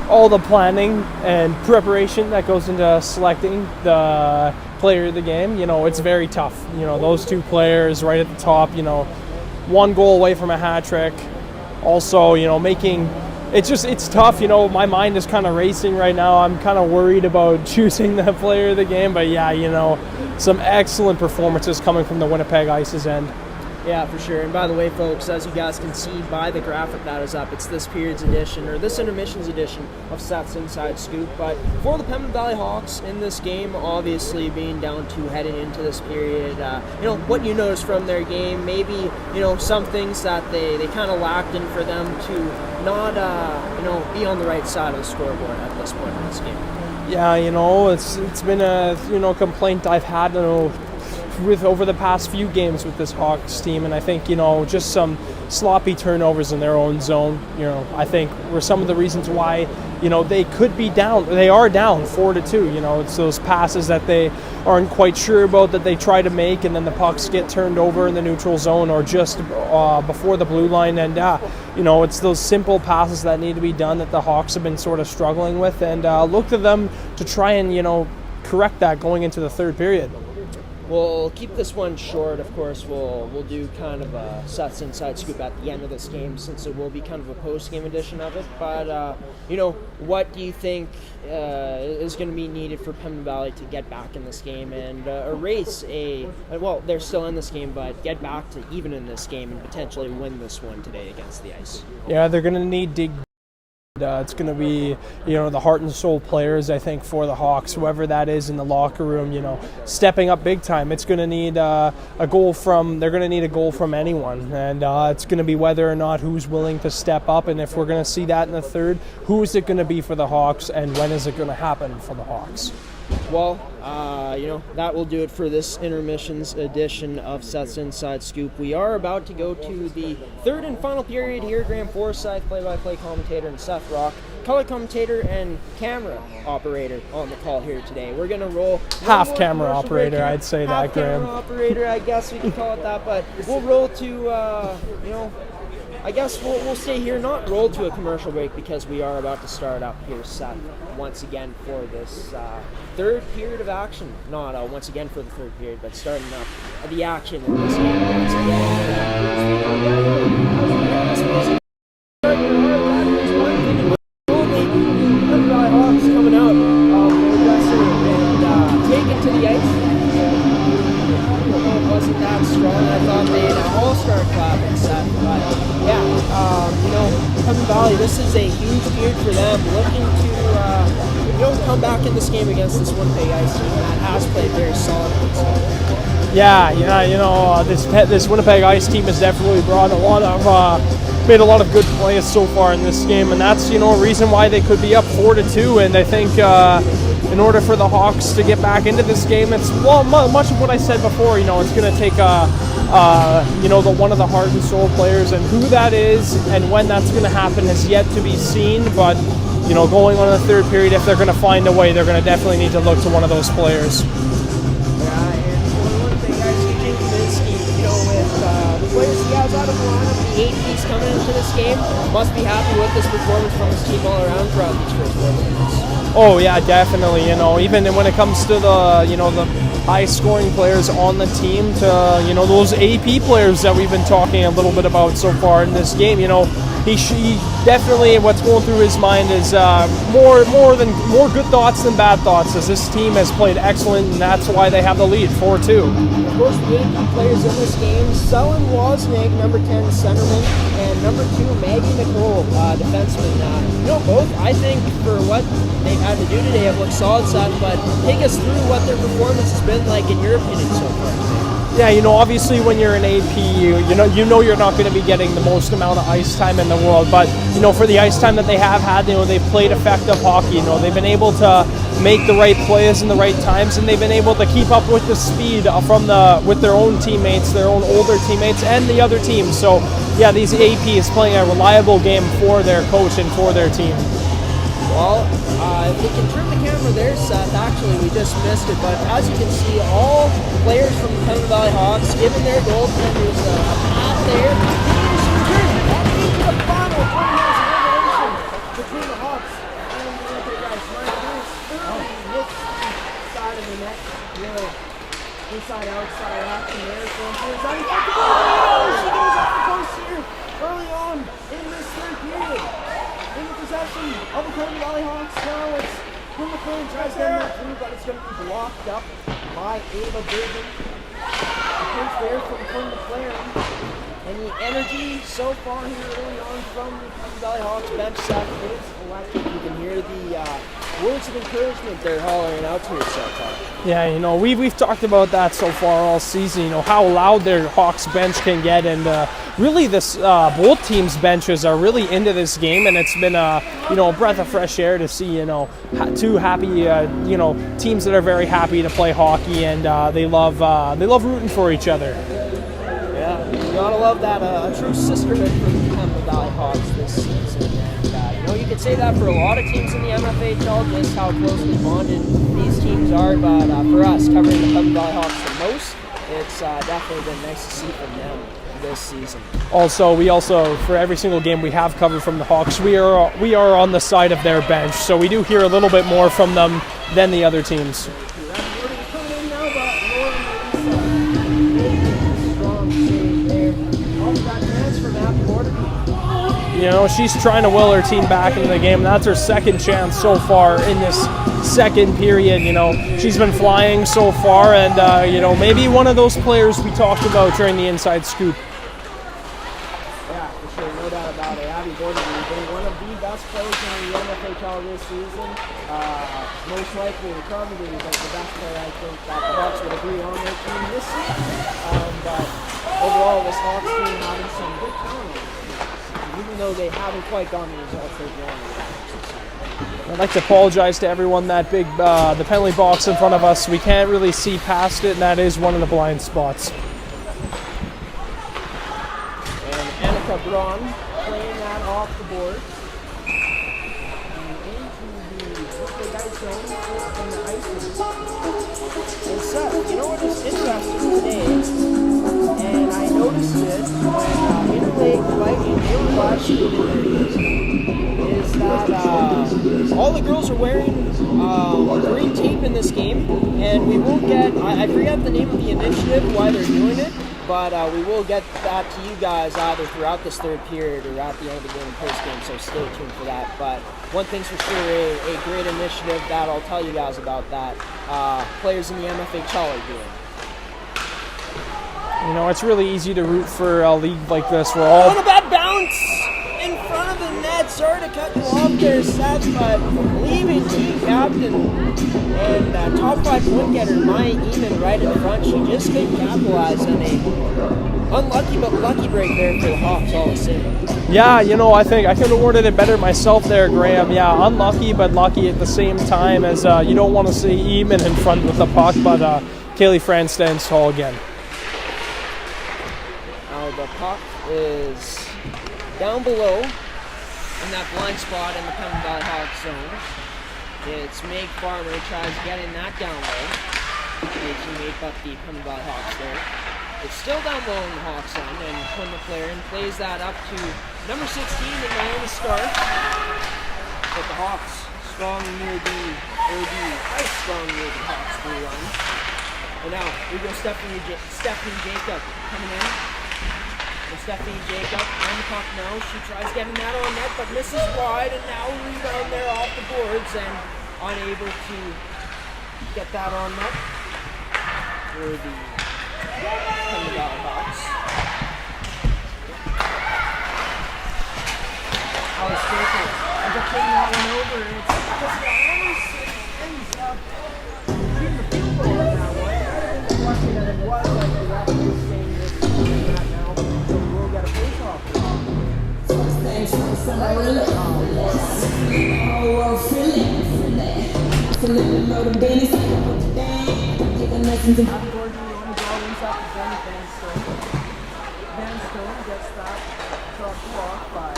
all the planning and preparation that goes into selecting the player of the game. It's very tough. Those 2 players right at the top. 1 goal away from a hat trick. Also, making. It's tough, my mind is kind of racing right now. I'm kind of worried about choosing the player of the game, but yeah, some excellent performances coming from the Winnipeg Ice's end. Yeah, for sure. And by the way, folks, as you guys can see by the graphic that is up, it's this period's edition, or this intermission's edition of Seth's Inside Scoop. But for the Pembina Valley Hawks in this game, obviously being down 2 heading into this period, what you noticed from their game, maybe, some things that they kind of lacked in for them to not, be on the right side of the scoreboard at this point in this game. Yeah, it's been a, complaint I've had, with over the past few games with this Hawks team, and I think just some sloppy turnovers in their own zone. I think were some of the reasons why they could be down. They are down 4-2. It's those passes that they aren't quite sure about that they try to make, and then the pucks get turned over in the neutral zone or just before the blue line. And it's those simple passes that need to be done that the Hawks have been sort of struggling with, and look to them to try and correct that going into the 3rd period. We'll keep this one short. Of course, we'll do kind of a Seth's Inside Scoop at the end of this game, since it will be kind of a post-game edition of it. But, what do you think is going to be needed for Pembina Valley to get back in this game and erase they're still in this game, but get back to even in this game and potentially win this one today against the Ice? Yeah, they're going to need dig. It's going to be, the heart and soul players, I think, for the Hawks, whoever that is in the locker room, stepping up big time. It's going to need they're going to need a goal from anyone. And it's going to be whether or not who's willing to step up. And if we're going to see that in the 3rd, who is it going to be for the Hawks, and when is it going to happen for the Hawks? Well, that will do it for this intermissions edition of Seth's Inside Scoop. We are about to go to the 3rd and final period here. Graham Forsyth, play-by-play commentator, and Seth Rock, color commentator and camera operator on the call here today. We're going to roll... Half camera operator, I'd say that, Graham. Half camera operator, I guess we can call it that, but we'll roll to, I guess we'll stay here, not roll to a commercial break, because we are about to start up here, Seth, once again for this 3rd period of action. Not once again for the 3rd period, but starting up the action in this game once again. Hawks coming out of Northwestern and taken to the ice. It wasn't that strong. I thought they had an all-star clap and stuff, but yeah, Pembina Valley, this is a huge period for them, looking to come back in this game against this Winnipeg Ice team that has played very solid. This Winnipeg Ice team has definitely brought made a lot of good plays so far in this game, and that's a reason why they could be up 4-2. And I think in order for the Hawks to get back into this game, it's much of what I said before. It's going to take one of the heart and soul players, and who that is and when that's going to happen is yet to be seen. But going on the 3rd period, if they're going to find a way, they're going to definitely need to look to one of those players. Yeah, and one thing, guys, TJ Kaminsky, with the players he has out of the lineup, the 8 piece coming into this game, must be happy with this performance from his team all around throughout these first 4 minutes. Oh yeah, definitely. Even when it comes to the the high-scoring players on the team, to those AP players that we've been talking a little bit about so far in this game. he definitely, what's going through his mind is more good thoughts than bad thoughts, as this team has played excellent, and that's why they have the lead, 4-2. Of course, the key players in this game: Selin Wozniak, number 10 centerman, and number 2 Maggie Nicole, defenseman. Both, I think, for what they've had to do today, have looked solid set. But take us through what their performance has been like in your opinion so far. Yeah, obviously when you're an AP, you know you're not going to be getting the most amount of ice time in the world, but for the ice time that they have had, they've played effective hockey. They've been able to make the right plays in the right times, and they've been able to keep up with the speed with their own teammates, their own older teammates, and the other teams. So yeah, these AP is playing a reliable game for their coach and for their team. Well, if we can turn the camera there, Seth, actually we just missed it, but as you can see, all players from the Pembina Valley Hawks giving their goaltenders a pat there. That leads to the final 20 minutes of regulation between the Hawks and the Winnipeg guys. Hits side of the net, inside-outside action there. She goes off the post here early on in this third period. In the possession of the Pembina Valley Hawks. Now it's Quinn McLean tries to get through, but it's going to be blocked up by Ava Burton. A pinch there from Quinn McLean. And the energy so far here early on from the Pembina Valley Hawks bench set is electric. You can hear the words of encouragement they're hollering out to us so far. Yeah, we've talked about that so far all season, how loud their Hawks bench can get, and really this both teams' benches are really into this game, and it's been a breath of fresh air to see two happy teams that are very happy to play hockey, and they love rooting for each other. Yeah, you gotta love that, a true sisterhood for the Pembina Valley Hawks this season. And you could say that for a lot of teams in the MFHL, just how closely bonded these teams are. But for us, covering the Pembina Valley Hawks the most, it's definitely been nice to see from them this season. Also, for every single game we have covered from the Hawks, we are on the side of their bench, so we do hear a little bit more from them than the other teams. She's trying to will her team back into the game. That's her second chance so far in this second period. She's been flying so far, and maybe one of those players we talked about during the Inside Scoop. Yeah, for sure, no doubt about it. Abby Gordon has been one of the best players in the MFHL this season. Most likely, probably the best player I think that the Hawks would agree on their team this season. But overall, this Hawks team having some good talent. Even though they haven't quite gotten the results they've wanted. I'd like to apologize to everyone that the penalty box in front of us. We can't really see past it, and that is one of the blind spots. And Annika Braun playing that off the board. And into the dice zone in the ice. And Seth, what is interesting today? And I noticed it when Interlake Lightning were watching is that all the girls are wearing green tape in this game, and we will get, I forget the name of the initiative, why they're doing it, but we will get that to you guys either throughout this third period or at the end of the game post-game, so stay tuned for that. But one thing's for sure, a great initiative that I'll tell you guys about that players in the MFHL are doing. It's really easy to root for a league like this. We're all... What a bad bounce in front of the net. Sorry to cut you off there, Seth, but leaving team captain and top 5 point getter, Maya Eamon, right in front. She just couldn't capitalize on a unlucky but lucky break there for the Hawks all the same. Yeah, I think I could have worded it better myself there, Graham. Yeah, unlucky but lucky at the same time, as you don't want to see Eamon in front with the puck, but Kaylee Fran stands tall again. The puck is down below in that blind spot in the Pembina Valley Hawks zone. It's Meg Farmer tries getting that down low. Her teammate up the Pembina Valley Hawks there. It's still down low in the Hawks zone, and Quinn McLaren plays that up to number 16 in Naomi Scarf. But the Hawks strong near the Hawks blue line. And now we go Stephanie Jacob coming in. Stephanie Jacob on the puck now. She tries getting that on net, but misses wide, and now rebound there off the boards and unable to get that on net for the Pembina Hawks. Alice Jacob ends up taking that one over, and it's just almost ends up getting the field goal on that one. I think lucky that it was like the ref was saying this that now, so we'll get a face-off. Van Stone gets that truck blocked by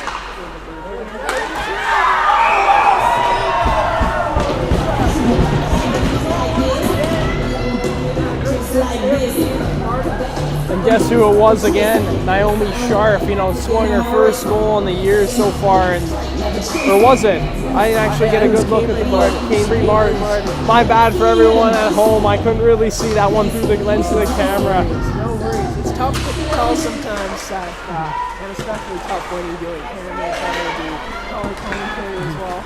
And guess who it was again? Naomi Sharp, scoring her first goal in the year so far. Or was it? I didn't actually get a good look at the card. Cambry Martin. My bad for everyone at home. I couldn't really see that one through the lens of the camera. No worries. It's tough to tell sometimes, and especially tough when you do it. Color commentary as well.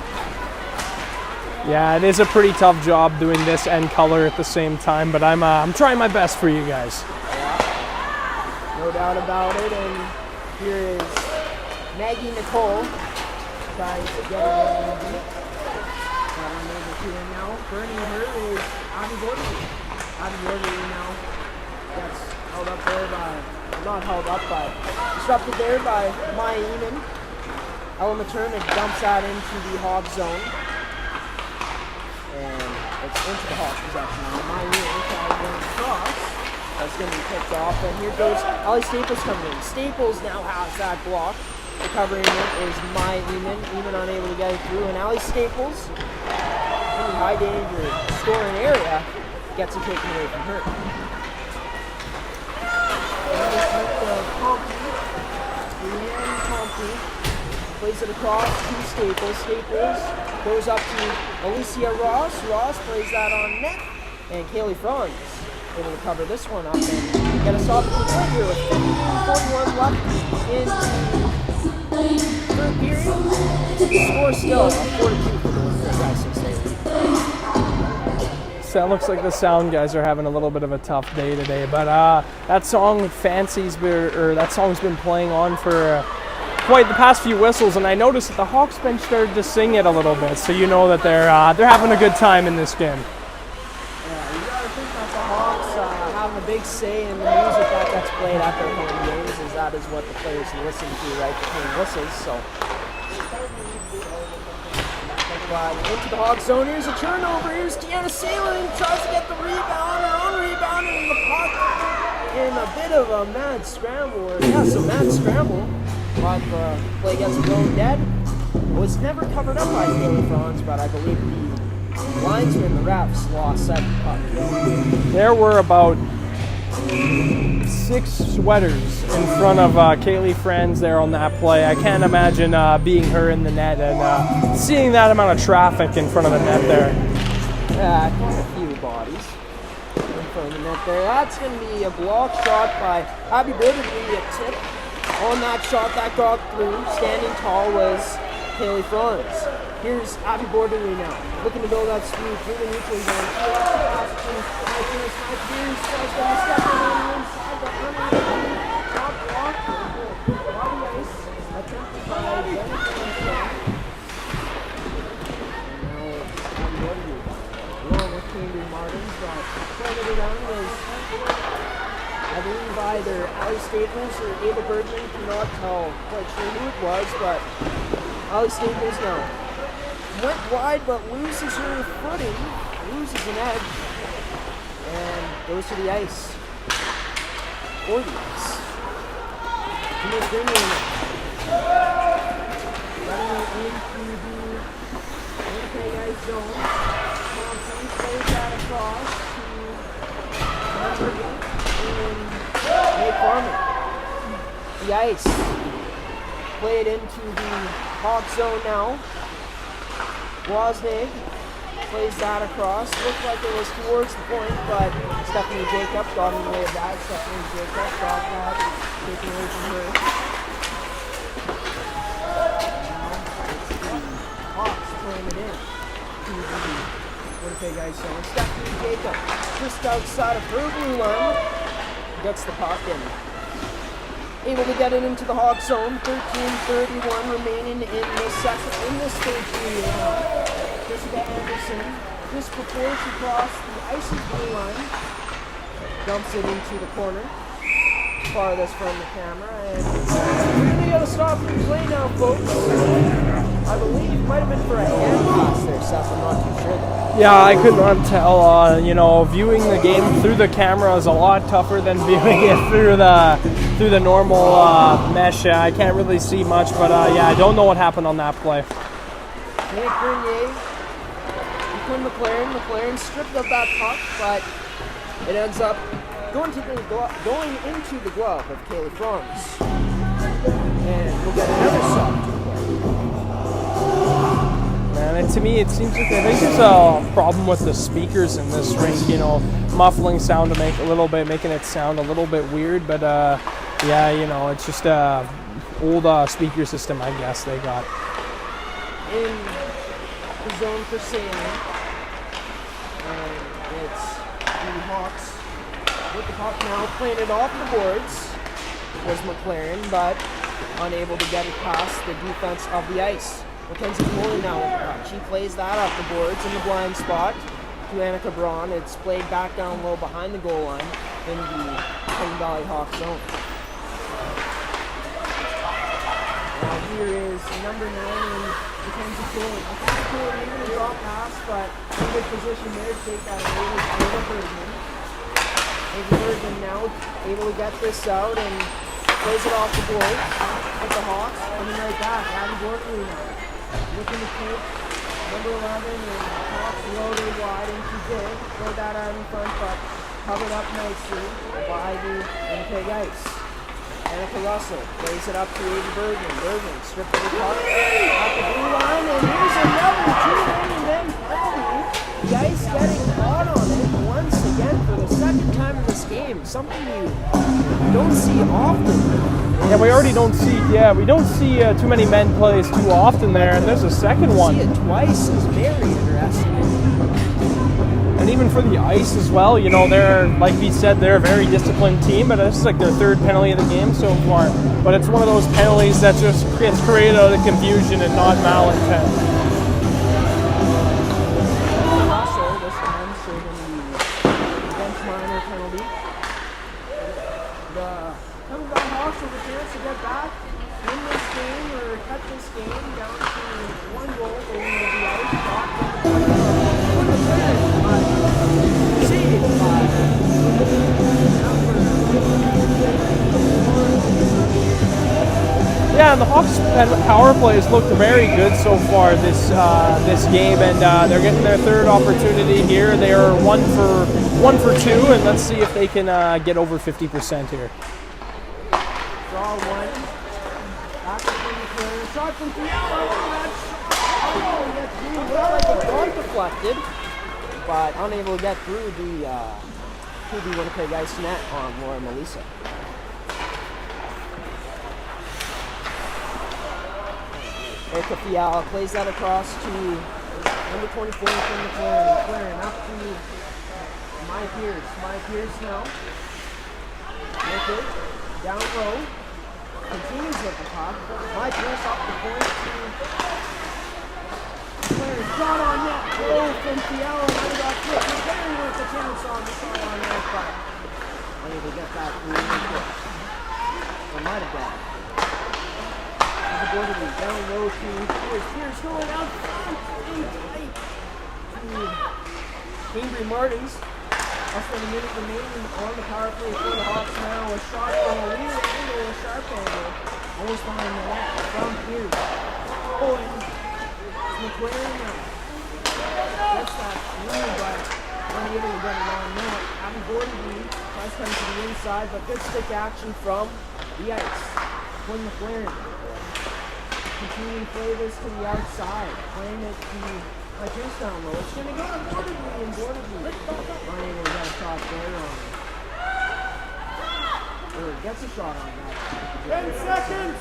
Yeah, it is a pretty tough job doing this and color at the same time, but I'm trying my best for you guys. No doubt about it, and here is Maggie Nicole tries to get it in the deep. Now, burning her is Abby Gordon. Abby Gordon now gets held up there not held up, but disrupted there by Maya Eamon. Ella Materna dumps that into the Hawk zone. And it's into the Hawk possession. Maya Eamon tries going across. That's going to be picked off, and here goes Allie Staples coming in. Staples now has that block. Recovering it is Maya Eamon. Eamon unable to get it through, and Allie Staples, in the high danger scoring area, gets it taken away from her. Compton plays it across to Staples. Staples goes up to Alicia Ross. Ross plays that on net, and Kaylee Franz able to cover this one up and get a stop at the point here with 41 left in the third period. Score still 42 for the Winnipeg guys 6-8. So it looks like the sound guys are having a little bit of a tough day today, but that song's been playing on for quite the past few whistles, and I noticed that the Hawks bench started to sing it a little bit, so you know that they're having a good time in this game. A big say in the music that gets played at their home games, as that is what the players listen to right between whistles. So into the Hawk zone. Here's a turnover. Here's Deanna Salen, tries to get the rebound, her own rebound, and the puck in a bit of a mad scramble. Mad scramble. But the play gets blown dead. It was never covered up by Kaylee Franz, but I believe the linesmen, the refs, lost that puck. There were about 6 sweaters in front of Kaylee Franz there on that play. I can't imagine being her in the net and seeing that amount of traffic in front of the net there. Yeah, quite a few bodies in front of the net there. That's going to be a block shot by Abby Borderly, a tip on that shot that got through. Standing tall was Kaylee Franz. Here's Abby Borderly now, looking to build that speed through the neutral zone. I believe either Allie Staples or Ava Bergman, cannot tell quite sure who it was, but Allie Staples now went wide but loses her footing, loses an edge, and goes to the ice. For the ice. Letting it into the Winnipeg ice zone. Thompson plays that across to Nate Carman. The ice. Played into the Hawk zone now. Wozniak plays that across. Looked like it was towards the point, but Stephanie Jacob got in the way of that. Stephanie Jacob got that taken away from her. Hawks playing it in to the Winnipeg Ice zone. Stephanie Jacob just outside of her blue line gets the puck and able to get it into the Hawk zone. 13:31 remaining in this stage three round. Jessica Anderson just before she crossed the ice's blue line, dumps it into the corner, farthest from the camera, and we're gonna get a stop and play now, folks. I believe it might have been for a hand pass there, Seth. I'm not too sure though. Yeah, I could not tell. Viewing the game through the camera is a lot tougher than viewing it through the normal mesh. I can't really see much, but I don't know what happened on that play. Nate Grenier, Quinn McLaren stripped of that puck, but it ends up going into the glove of Kaylee Franz. And we'll get another shot to the play. And to me, it seems like I think there's a problem with the speakers in this rink. Muffling sound to making it sound a little bit weird. But it's just a old speaker system, I guess they got. In the zone for sailing, and it's the Hawks with the puck now, playing it off the boards was McLaren, but unable to get it past the defense of the ice. Mackenzie Foley now with the puck. She plays that off the boards in the blind spot to Annika Braun. It's played back down low behind the goal line in the Pembina Valley Hawk zone. Now here is number 9 in Mackenzie Foley. Mackenzie Foley even a drop pass, but in good position there to take that away with Ava Bergman. Ava Bergman now able to get this out and plays it off the board with the Hawks. Coming right back, Abby Borkley now. Looking to take number 11 and Hawks loaded wide, and she did. Throw that out in front, but covered up nicely by the Winnipeg Ice. Annika Russell plays it up to Ava Bergman. Bergman stripped of the puck at the blue line, and here's another 2-man penalty. The Ice getting caught on it once again for the second time in this game. Something you don't see often. Yeah, we don't see too many men plays too often there, and there's a second one. See it twice is very interesting. And even for the Ice as well, they're, like we said, they're a very disciplined team, but this is like their third penalty of the game so far. But it's one of those penalties that just gets created out of confusion and not malintent. Also, this time serving the bench minor penalty. The Pembina Hawks have a chance to get back in this game or cut this game down to 1 goal for the Ice. Yeah, and the Hawks power plays looked very good so far this game, and they're getting their third opportunity here. They are 1 for 2, and let's see if they can get over 50% here. Draw 1. Back to the corner. Shot from Fiala. It felt like it got deflected, but unable to get through the Winnipeg Ice net on Laura Melissa. Erica Fiala plays that across to number 24 from McLaren. Up to Maya Pierce. Maya Pierce now. With it. Down low. Continues with the puck. Maya Pierce off the point to McLaren. Shot on net. Low from Fiala. Might have got clipped. McLaren with the chance on the shot on net, but unable to get that through. Or might have got it. Down low to Pierce going out in tight to Cambry Martins. Less than a minute remaining on the power play for the Hawks now. A shot from a weird angle, a sharp angle, almost behind the net from Pierce. Oh, and McLaren now. That's that through, but unable to get it on net. Abby Borkley tries to come to the inside, but good stick action from the Ice. Quinn McLaren. Continuing to play this to the outside, playing it to My juice down low. It's going to go to Borderby and Borderby. Ryan will get a shot there on it. Or gets a shot on that. 10 seconds!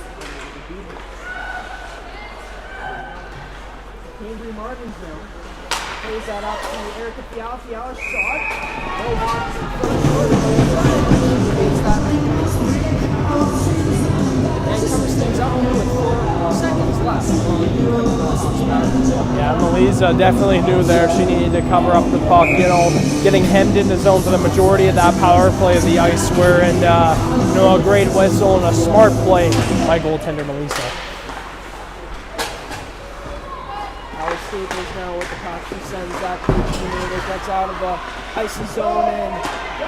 Cambry Martins now. Plays that up to Erica Fiala. Fiala's shot. No Hawks in front of Takes that and covers things up here with 4 seconds left. Yeah, Melissa definitely knew there she needed to cover up the puck, you know, getting hemmed in the zone for the majority of that power play of the ice were, and you know, a great whistle and a smart play by goaltender Melissa. Alex Staples now with the puck. She sends that to the teammate. It gets out of the icy zone and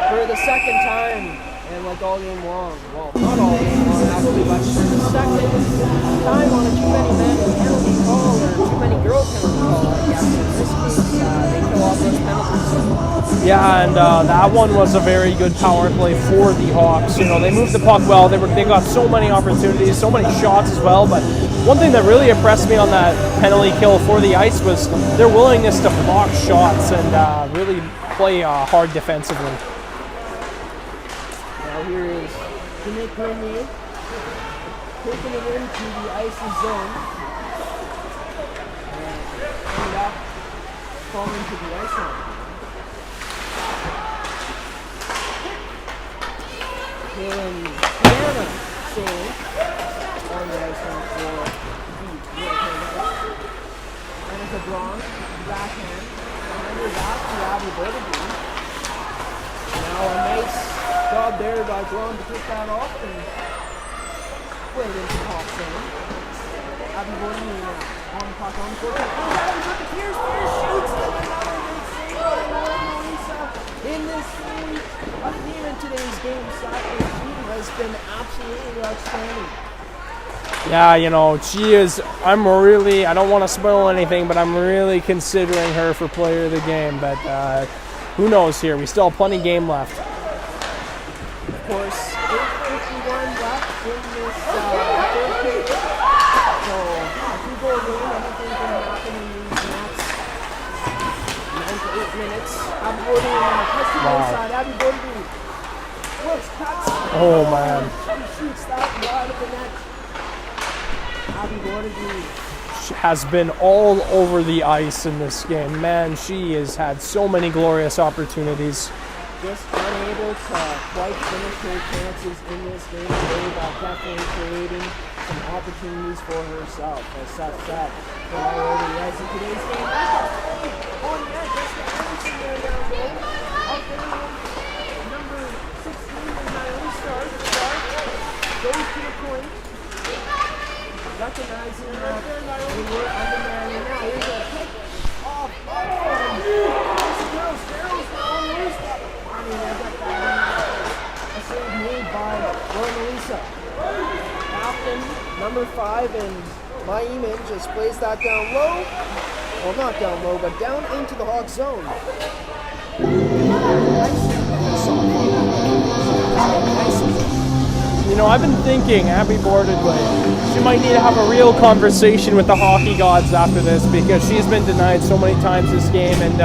for the second time. And like all game long, well, not all game long actually, but for the second time on a too many men penalty call or too many girl penalty call, I guess. In this case, they kill off those penalties. Yeah, and that one was a very good power play for the Hawks. You know, they moved the puck well. They got so many opportunities, so many shots as well. But one thing that really impressed me on that penalty kill for the Ice was their willingness to block shots and really play hard defensively. Here is Jimmy Cormier taking it into the icy zone and ended up falling to the ice line. Kaylin Piana save on the ice line for the Winnipeg. Annika Braun, backhand, behind her back to Abby Borderby. Now a nice job there by Braun to pick that off and play it into the Hawks zone. Abby Borderby now on the puck on the court. Pierce shoots and another great save by Mona Lisa in this game. A theme in today's game, Saturday team has been absolutely outstanding. Yeah, you know, she is, I don't want to spoil anything, but I'm really considering her for player of the game. But who knows here? We still have plenty of game left. Of course, 8:51 left in this third period. So, a 2-goal game, anything can happen in these next 9 to 8 minutes. Abby Borderby cuts to the inside. Abby Borderby flips, cuts. Oh, man. She shoots that wide of the net. Abby Borderby Has been all over the ice in this game. Man, she has had so many glorious opportunities. just unable to quite finish her chances in this game today, but definitely creating some opportunities for herself. As Seth said, priority as in today's game. On net, just Anderson there down goal. Out there, number 16 is Naomi Stark. Goes to the point. Recognizing that they were undermanned. Now here's a pick off. A save made by Lisa. Captain, number 5, and Maiman just plays that down low. Well, not down low, but down into the Hawk zone. You know, I've been thinking, Abby Borderby, she might need to have a real conversation with the hockey gods after this, because she's been denied so many times this game, and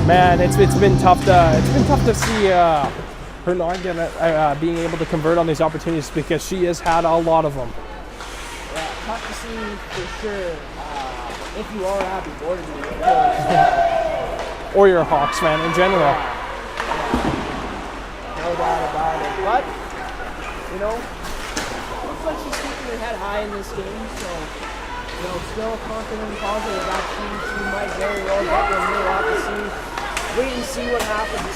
man, it's been tough to see her not being able to convert on these opportunities, because she has had a lot of them. Yeah, tough to see for sure. If you are Abby Borderby, or you're a Hawks fan in general. No doubt about it. But you know, looks like she's keeping her head high in this game, so you know, still confident and positive that she might very well get one. We'll have to see. Wait and see what happens.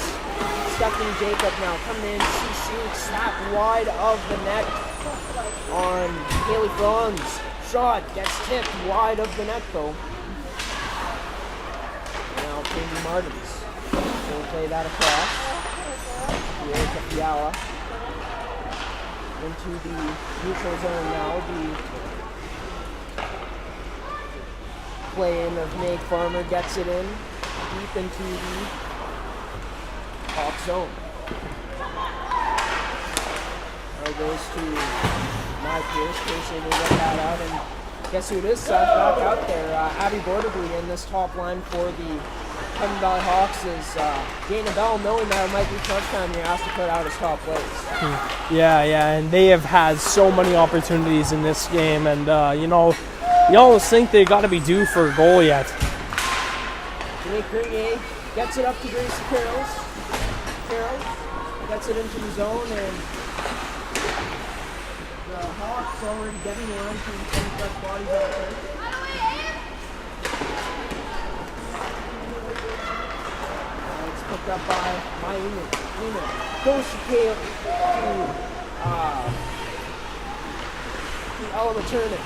Stephanie Jacob now coming in. She shoots that wide of the net on Haley Franz. Shot gets tipped wide of the net though. Now Pembina Martins will play that across. Erica Fiala into the neutral zone now. The play in of Meg Farmer gets it in deep into the Hawk zone. Now goes to Mai Pierce. Pierce able to get that out and Guess who it is back out there? Abby Borderby in this top line for the Pembina Valley Hawks is Dana Bell, knowing that it might be crunch time here, has to put out his top plays. Yeah, and they have had so many opportunities in this game, and you almost think they got to be due for a goal yet. Jake Grenier gets it up to Gracie Carroll gets it into the zone, and the Hawks already getting around to some fresh bodies out there. It's picked up by Maina. Goes to Ella Maternick.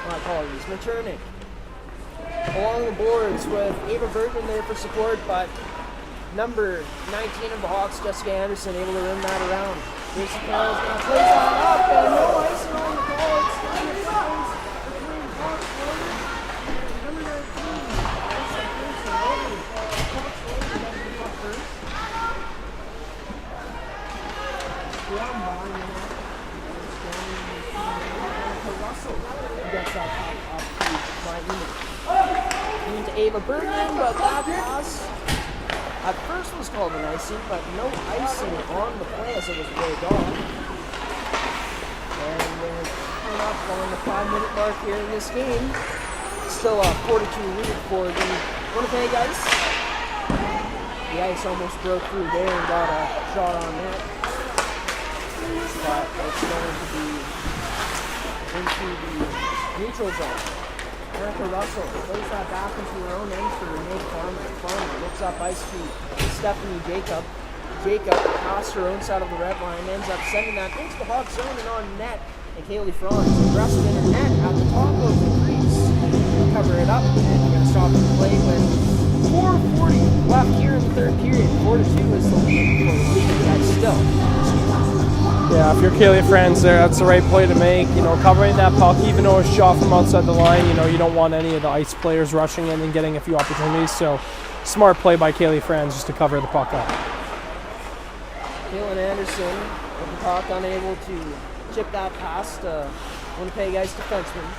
My apologies, Maternick. Along the boards with Ava Bergman there for support, but number 19 of the Hawks, Jessica Anderson, able to run that around. Gracie Carroll's going to play that up, and no icing on the goal. It's 3 seconds between Hawks forward and number 19. Hawks forward gets the puck first. Down by Russell gets that puck up to Maina. Into Ava Bergman, but that pass at first was called an icing, but no icing on the play as it was waved off. And we're coming up on the 5-minute mark here in this game. Still a 4-2 lead for the Winnipeg Ice. The Ice almost broke through there and got a shot on net. But it's going to be into the neutral zone. Erica Russell plays that back into her own end for Renee Carman. Carman looks up ice to Stephanie Jacob. Jacob past her own side of the red line, ends up sending that into the Hawk zone and on net. And Kaylee Franz aggressive in her net at the top of the crease. Cover it up, and you're going to stop the play with 4:40 left here in the third period. 4-2 is the lead for the league. That's still. Yeah, if you're Kaylee Franz there, that's the right play to make. Covering that puck, even though it's shot from outside the line, you don't want any of the Ice players rushing in and getting a few opportunities. So, smart play by Kaylee Franz just to cover the puck up. Kaylin Anderson with the puck, unable to chip that past Winnipeg Ice defenseman.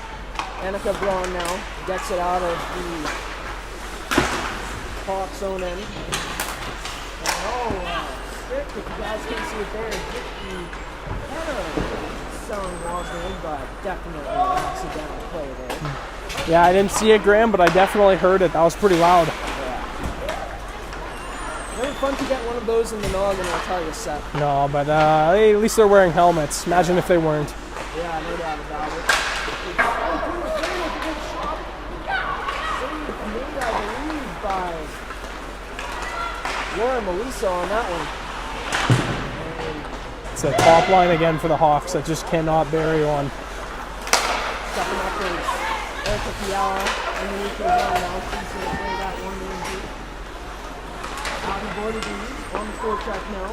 Annika Braun now gets it out of the Hawk zone end. And if you guys can see it there, kind of selling Wasn't, but definitely an accidental play there. Yeah, I didn't see it, Graham, but I definitely heard it. That was pretty loud. Yeah. Never fun to get one of those in the noggin, I'll tell you, Seth. No, but hey, at least they're wearing helmets. Imagine if they weren't. Yeah, no doubt about it. Made, I believe, by Laura Melissa on that one. It's a top line again for the Hawks that just cannot bury one. Stepping up is Erica Fiala underneath the zone now. She's going to play that one in deep. Abby Borderby on the forecheck now.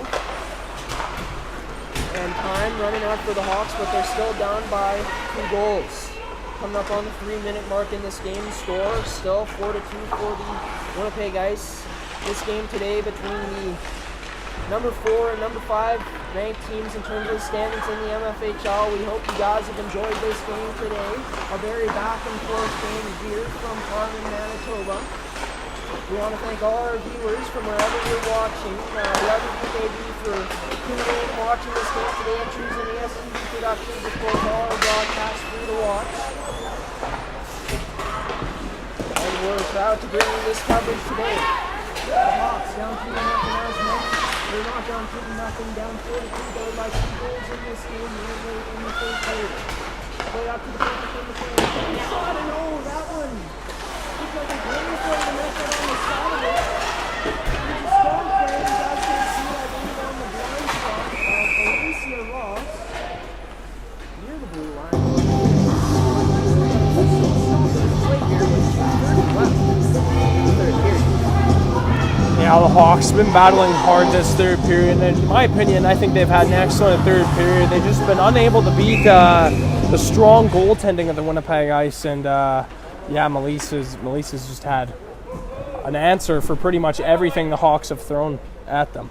And time running out for the Hawks, but they're still down by 2 goals. Coming up on the 3-minute mark in this game. Score still 4-2 for the Winnipeg Ice. This game today between the number 4 and number 5 ranked teams in terms of standings in the MFHL. We hope you guys have enjoyed this game today. A very back and forth game here from Carman, Manitoba. We want to thank all our viewers from wherever you're watching, wherever you may be, for tuning in and watching this game today and choosing ASTV Productions, of course, all our broadcasts free to watch. And we're proud to bring you this coverage today. The Hawks down 2-0 as mentioned. They're not down 2-0, down 4-2. They would like 2 goals in this game late in the third period. Play up to the perfect in the third. Shot and that one. Looks like a great play to make it on the side of it. There's a strong play. You guys can see, I believe, on the blind spot of Alicia Ross near the blue line. Let's stop the play here with 2:30 left in the third period. Yeah, the Hawks have been battling hard this third period, and in my opinion, I think they've had an excellent third period. They've just been unable to beat the strong goaltending of the Winnipeg Ice, and Melissa's just had an answer for pretty much everything the Hawks have thrown at them.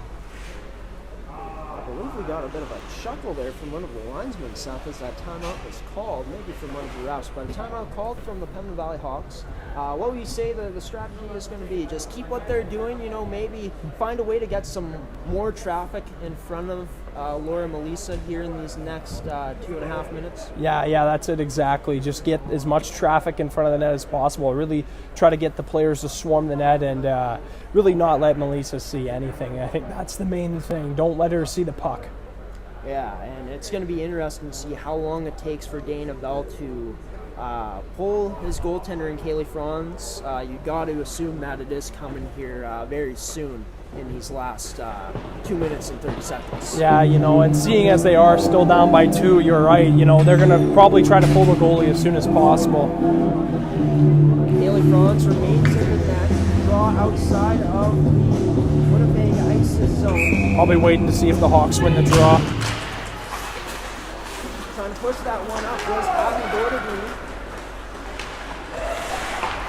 I believe we got a bit of a chuckle there from one of the linesmen, Seth, as that timeout was called, maybe from one of the refs, but a timeout called from the Pembina Valley Hawks. What would you say the strategy is going to be? Just keep what they're doing, maybe find a way to get some more traffic in front of Laura Melissa here in these next 2.5 minutes? Yeah, that's it exactly. Just get as much traffic in front of the net as possible. Really try to get the players to swarm the net and really not let Melissa see anything. I think that's the main thing. Don't let her see the puck. Yeah, and it's going to be interesting to see how long it takes for Dana Bell to pull his goaltender in Kaylee Franz. You got to assume that it is coming here very soon in these last 2 minutes and 30 seconds. Yeah, and seeing as they are still down by 2, you're right. They're going to probably try to pull the goalie as soon as possible. Kaylee Franz remains in the net, draw outside of the Winnipeg Ice's zone. I'll be waiting to see if the Hawks win the draw. Trying to push that one up was Abby Bordegreen.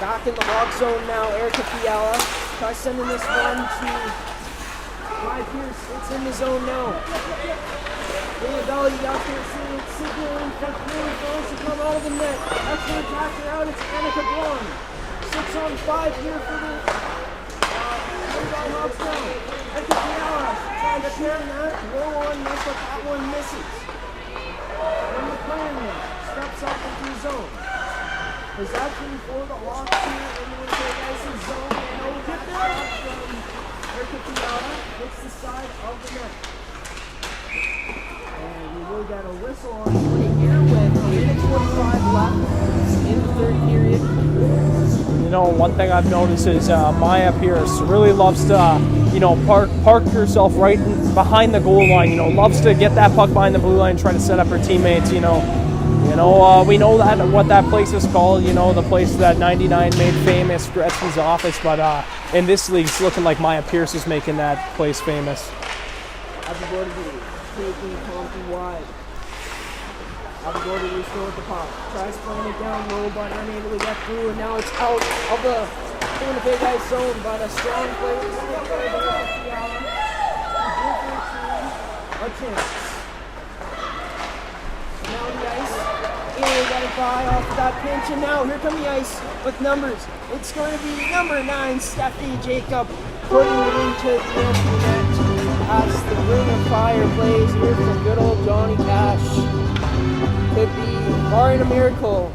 Back in the Hawk zone now, Erica Fiala. Try sending this one to Ryan Pierce. It's in the zone now. Dana Bell, you got here signaling for Kaylee Franz to come out of the net. Excellent attacker out. It's Annika Braun. 6-on-5 here for the Hawks now. Erica Fiala trying to turn that. Low on net, but that one misses. And McLaren steps up into the zone. Possession for the Hawks here in the Winnipeg Ice's zone. And over get there from Erica Fiala. Hits the side of the net. And we will get a whistle on play here with 8:45 left in the third period. One thing I've noticed is Maya Pierce really loves to, park herself right behind the goal line. Loves to get that puck behind the blue line and try to set up her teammates. We know that what that place is called. The place that 99 made famous, Gretzky's office. But in this league, it's looking like Maya Pierce is making that place famous. Abigordy taking Compton wide. Abigordy still with the puck. Tries playing it down low, but unable to get through, and now it's out of the Winnipeg Ice zone. But a strong play. A chance. Now the Ice. Got it by off that pinch, and now here come the Ice with numbers. It's going to be number 9, Stephanie Jacob, putting it into the empty net as the Ring of Fire plays here from good old Johnny Cash. Could be, barring a miracle,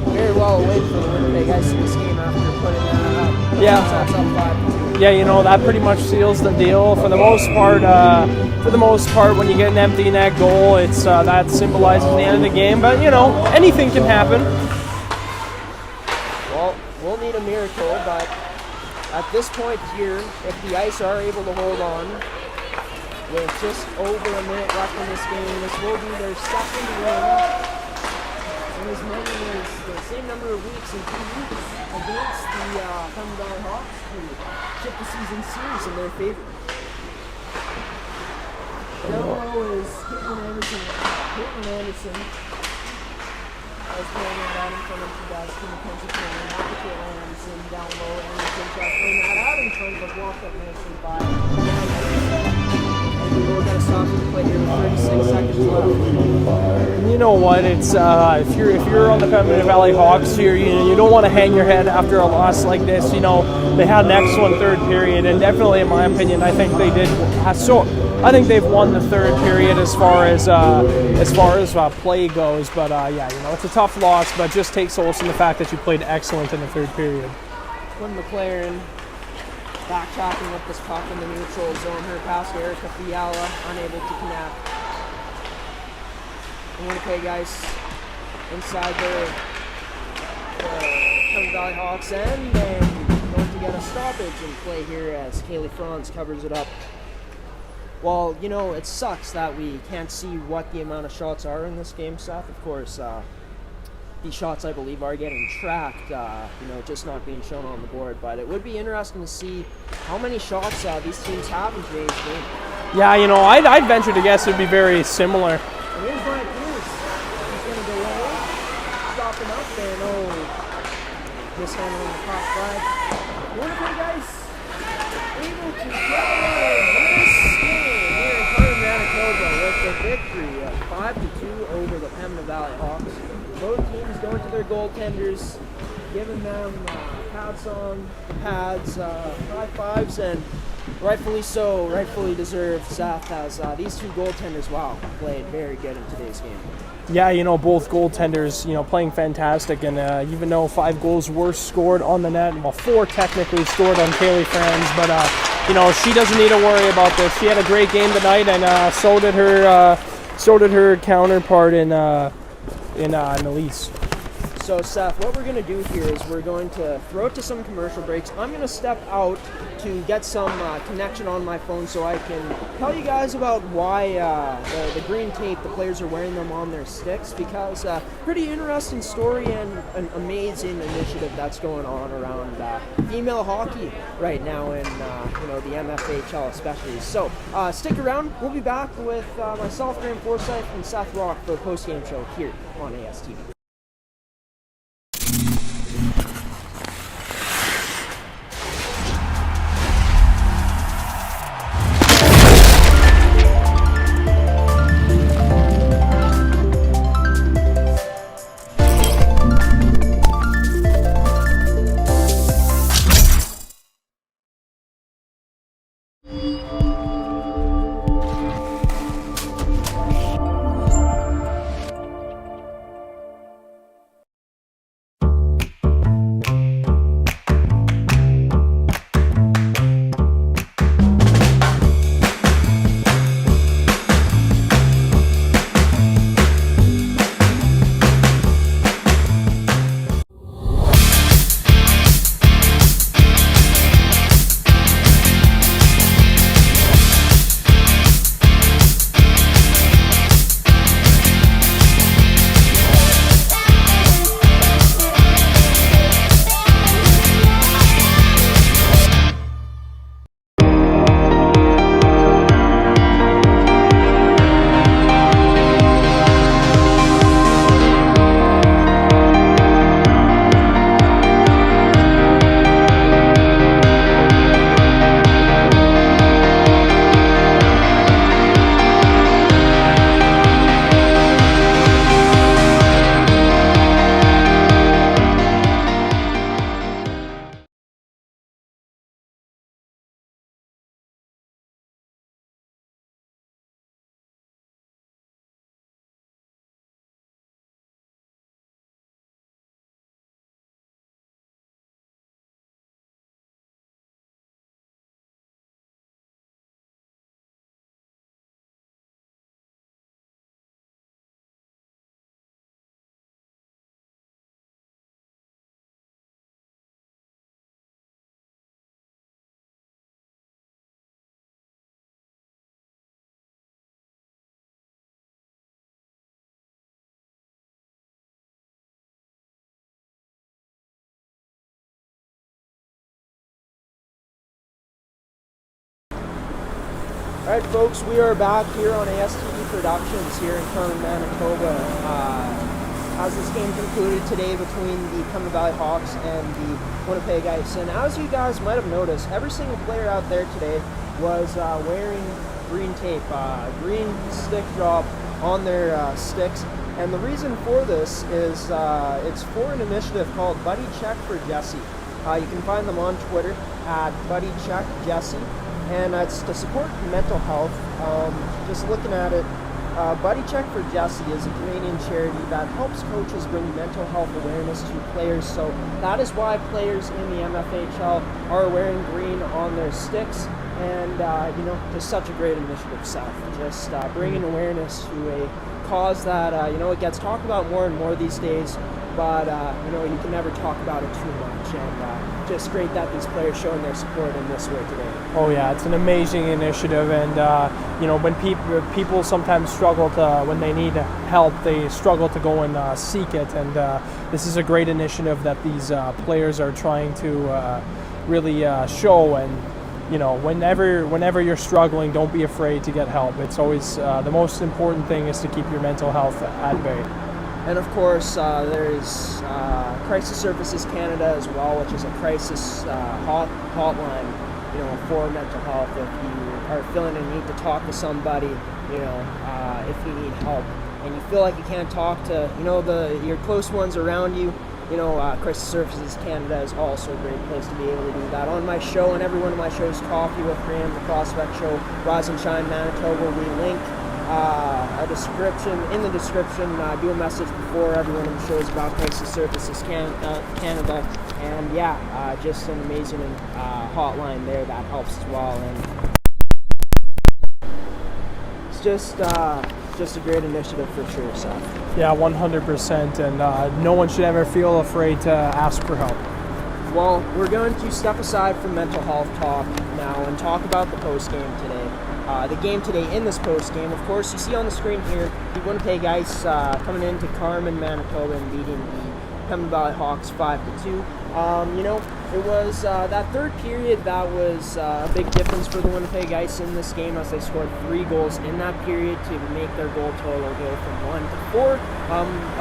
very well away from the Winnipeg Ice in this game after putting that up. Yeah. That's up 5-2. Yeah, that pretty much seals the deal for the most part. When you get an empty net goal, it's that symbolizes the end of the game. But anything can happen. Well, we'll need a miracle, but at this point here, if the Ice are able to hold on with just over a minute left in this game, this will be their second win in as many as the same number of weeks in 2 weeks against the Pembina Valley Hawks to chip the season series in their favor. Down low is Caitlin Anderson. As playing that out in front of the guys from the pension corner. Now to Caitlin Anderson down low. Anderson shuffling that out in front of a block up nicely by and we will get a stop to play here with 36 seconds left. You know what? It's if you're on the Pembina Valley Hawks here, you don't want to hang your head after a loss like this. They had an excellent third period, and definitely, in my opinion, I think they did. I think they've won the third period as far as play goes. But it's a tough loss, but just take solace in the fact that you played excellent in the third period. Quinn McLaren backtracking with this puck in the neutral zone. Her pass to Erica Fiala, unable to connect. The Winnipeg Ice inside the Pembina Valley Hawks end, and going to get a stoppage in play here as Kaylee Franz covers it up. Well, it sucks that we can't see what the amount of shots are in this game, Seth. Of course, these shots, I believe, are getting tracked, just not being shown on the board. But it would be interesting to see how many shots these teams have in today's game. Yeah, I'd venture to guess it would be very similar. And here's Brian Pierce. He's going to go low, stopping up there. No mishandling the top flag. Winnipeg Ice able to get away with this game here in Carman, victory, 5-2 over the Pembina Valley Hawks. Both teams going to their goaltenders, giving them pats on the pads, high fives, and rightfully so, rightfully deserved. Seth, as these two goaltenders, wow, played very good in today's game. Yeah, both goaltenders, playing fantastic, and even though 5 goals were scored on the net, well, 4 technically scored on Kaylee Franz, but she doesn't need to worry about this. She had a great game tonight, and so did her counterpart in Elise. So Seth, what we're going to do here is we're going to throw it to some commercial breaks. I'm going to step out to get some connection on my phone so I can tell you guys about why the green tape, the players are wearing them on their sticks, because pretty interesting story and an amazing initiative that's going on around female hockey right now in the MFHL especially. So stick around. We'll be back with myself, Graham Forsyth, and Seth Rock for the Postgame show here on ASTV. All right, folks, we are back here on ASTV Productions here in Carman, Manitoba. As this game concluded today between the Pembina Valley Hawks and the Winnipeg Ice. And as you guys might have noticed, every single player out there today was wearing green tape, green stick drop on their sticks. And the reason for this is it's for an initiative called Buddy Check for Jesse. You can find them on Twitter at Buddy Check Jesse. And it's to support mental health. Just looking at it, Buddy Check for Jesse is a Canadian charity that helps coaches bring mental health awareness to players. So that is why players in the MFHL are wearing green on their sticks. And, just such a great initiative, Seth. Just bringing awareness to a cause that, it gets talked about more and more these days. But, you can never talk about it too much. And just great that these players showing their support in this way today. Oh yeah, it's an amazing initiative, and when people sometimes struggle when they need help, they struggle to go and seek it, and this is a great initiative that these players are trying to really show. And whenever you're struggling, don't be afraid to get help. It's always the most important thing is to keep your mental health at bay. And of course, there's Crisis Services Canada as well, which is a crisis hotline for mental health. If you are feeling a need to talk to somebody, if you need help, and you feel like you can't talk to, your close ones around you, Crisis Services Canada is also a great place to be able to do that. On my show, and every one of my shows, Coffee with Graham, the Prospect Show, Rise and Shine Manitoba, we link a description in the description. Do a message before every one of the shows about Crisis Services Canada, and just an amazing hotline there that helps as well. And it's just a great initiative for sure, Seth. Yeah, 100%, and no one should ever feel afraid to ask for help. Well, we're going to step aside from mental health talk now and talk about the postgame today. The game today in this postgame, of course, you see on the screen here, the Winnipeg Ice coming into Carman, Manitoba, and beating the Pembina Valley Hawks 5-2. It was that third period that was a big difference for the Winnipeg Ice in this game, as they scored 3 goals in that period to make their goal total go from 1 to 4.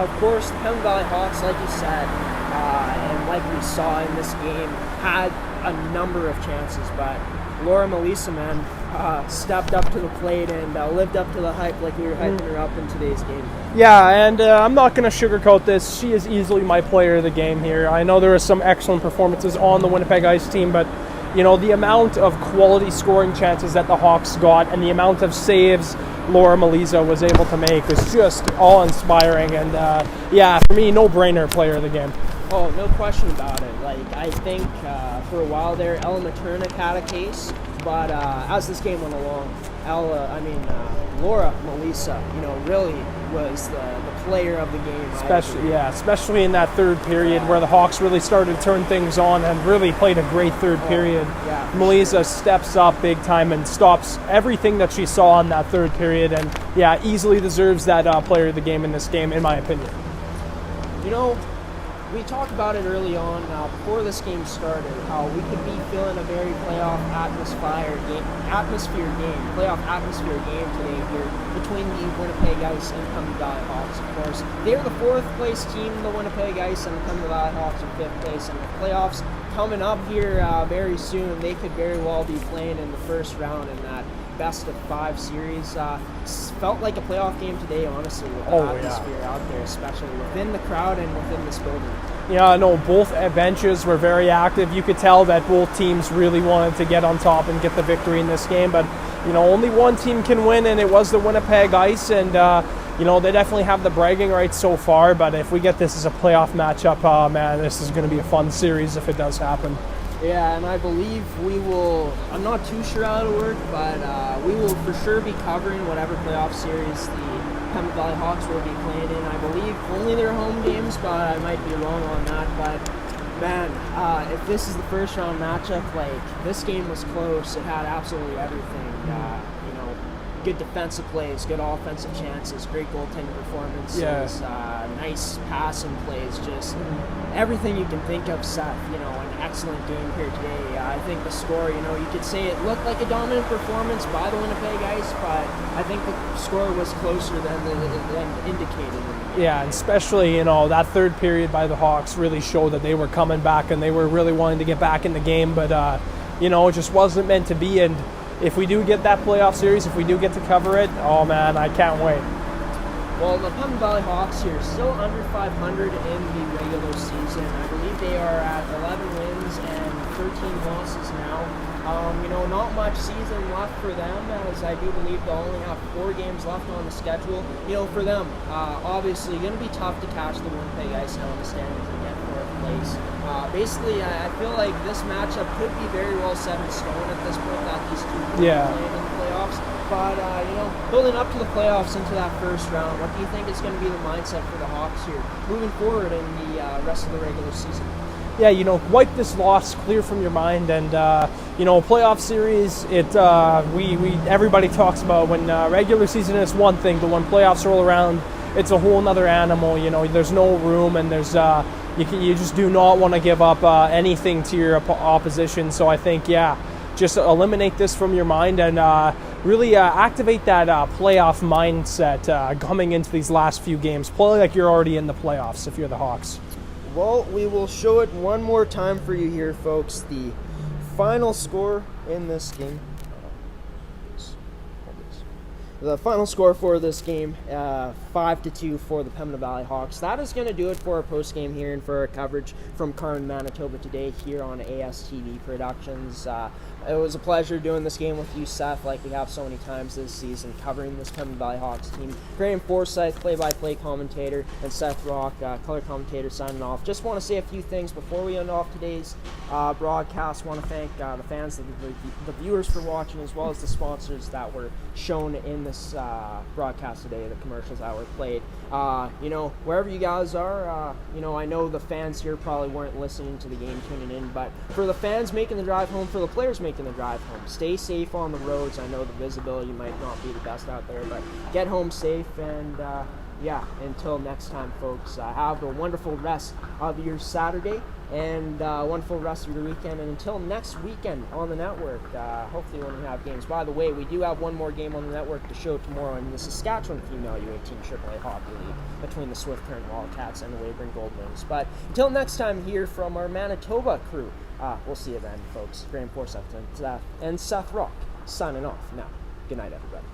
Of course, the Pembina Valley Hawks, like you said, and like we saw in this game, had a number of chances, but Laura Melissa, stepped up to the plate and lived up to the hype like we were hyping her up in today's game. Yeah, and I'm not going to sugarcoat this. She is easily my player of the game here. I know there are some excellent performances on the Winnipeg Ice team, but the amount of quality scoring chances that the Hawks got and the amount of saves Laura Melissa was able to make was just awe-inspiring. And for me, no-brainer player of the game. Oh, no question about it. I think for a while there, Ella Maternick had a case, but as this game went along, Laura Melissa, really was the player of the game. Especially in that third period where the Hawks really started to turn things on and really played a great third period. Yeah, Melissa steps up big time and stops everything that she saw in that third period, and easily deserves that player of the game in this game, in my opinion. We talked about it early on, before this game started, how we could be feeling a very playoff atmosphere game today here between the Winnipeg Ice and Pembina Valley Hawks. Of course, they're the 4th place team, the Winnipeg Ice, and the Pembina Valley Hawks are 5th place. And the playoffs coming up here very soon, they could very well be playing in the first round in that best of 5 series. Felt like a playoff game today, honestly, with the atmosphere out there, especially within the crowd and within this building. Yeah, no, both benches were very active. You could tell that both teams really wanted to get on top and get the victory in this game, but only one team can win, and it was the Winnipeg Ice, and they definitely have the bragging rights so far, but if we get this as a playoff matchup, this is going to be a fun series if it does happen. Yeah, and I believe we will, I'm not too sure how it'll work, but we will for sure be covering whatever playoff series the Pembina Valley Hawks will be playing in. I believe only their home games, but I might be wrong on that. But, if this is the first round matchup, this game was close. It had absolutely everything. Good defensive plays, good offensive chances, great goaltending performances, nice passing plays, just everything you can think of, Seth. An excellent game here today. I think the score, you could say it looked like a dominant performance by the Winnipeg Ice, but I think the score was closer than indicated. Yeah, and especially, that third period by the Hawks really showed that they were coming back and they were really wanting to get back in the game, but, it just wasn't meant to be. And if we do get that playoff series, if we do get to cover it, oh man, I can't wait. Well, the Pembina Valley Hawks here still under 500 in the regular season. I believe they are at 11 wins and 13 losses now. Not much season left for them, as I do believe they'll only have 4 games left on the schedule. For them, obviously going to be tough to catch the Winnipeg Ice now in the standings and get 4th place. I feel like this matchup could be very well set in stone at this point, that these two will be playing in the playoffs. But, building up to the playoffs into that first round, what do you think is going to be the mindset for the Hawks here moving forward in the rest of the regular season? Yeah, wipe this loss clear from your mind, and playoff series. Everybody talks about when regular season is one thing, but when playoffs roll around, it's a whole other animal. There's no room, and there's you just do not want to give up anything to your opposition. So I think just eliminate this from your mind and really activate that playoff mindset coming into these last few games. Play like you're already in the playoffs if you're the Hawks. Well, we will show it one more time for you here, folks. The final score in this game. The final score for this game, 5-2 for the Pembina Valley Hawks. That is going to do it for our post-game here and for our coverage from Carman, Manitoba today here on ASTV Productions. It was a pleasure doing this game with you, Seth, like we have so many times this season, covering this Pembina Valley Hawks team. Graham Forsyth, play-by-play commentator, and Seth Rock, color commentator, signing off. Just want to say a few things before we end off today's broadcast. Want to thank the fans, the viewers for watching, as well as the sponsors that were shown in this broadcast today, the commercials that were played. Wherever you guys are, I know the fans here probably weren't listening to the game, tuning in, but for the fans making the drive home, for the players making the drive home, stay safe on the roads. I know the visibility might not be the best out there, but get home safe, and until next time, folks, have a wonderful rest of your Saturday and wonderful rest of your weekend, and until next weekend on the network, hopefully when we have games. By the way, we do have one more game on the network to show tomorrow in the Saskatchewan Female U18 AAA Hockey League between the Swift Current Wildcats and the Weyburn Gold Wings. But until next time, here from our Manitoba crew, we'll see you then, folks. Graham Forsyth and Seth Rock signing off now. Good night, everybody.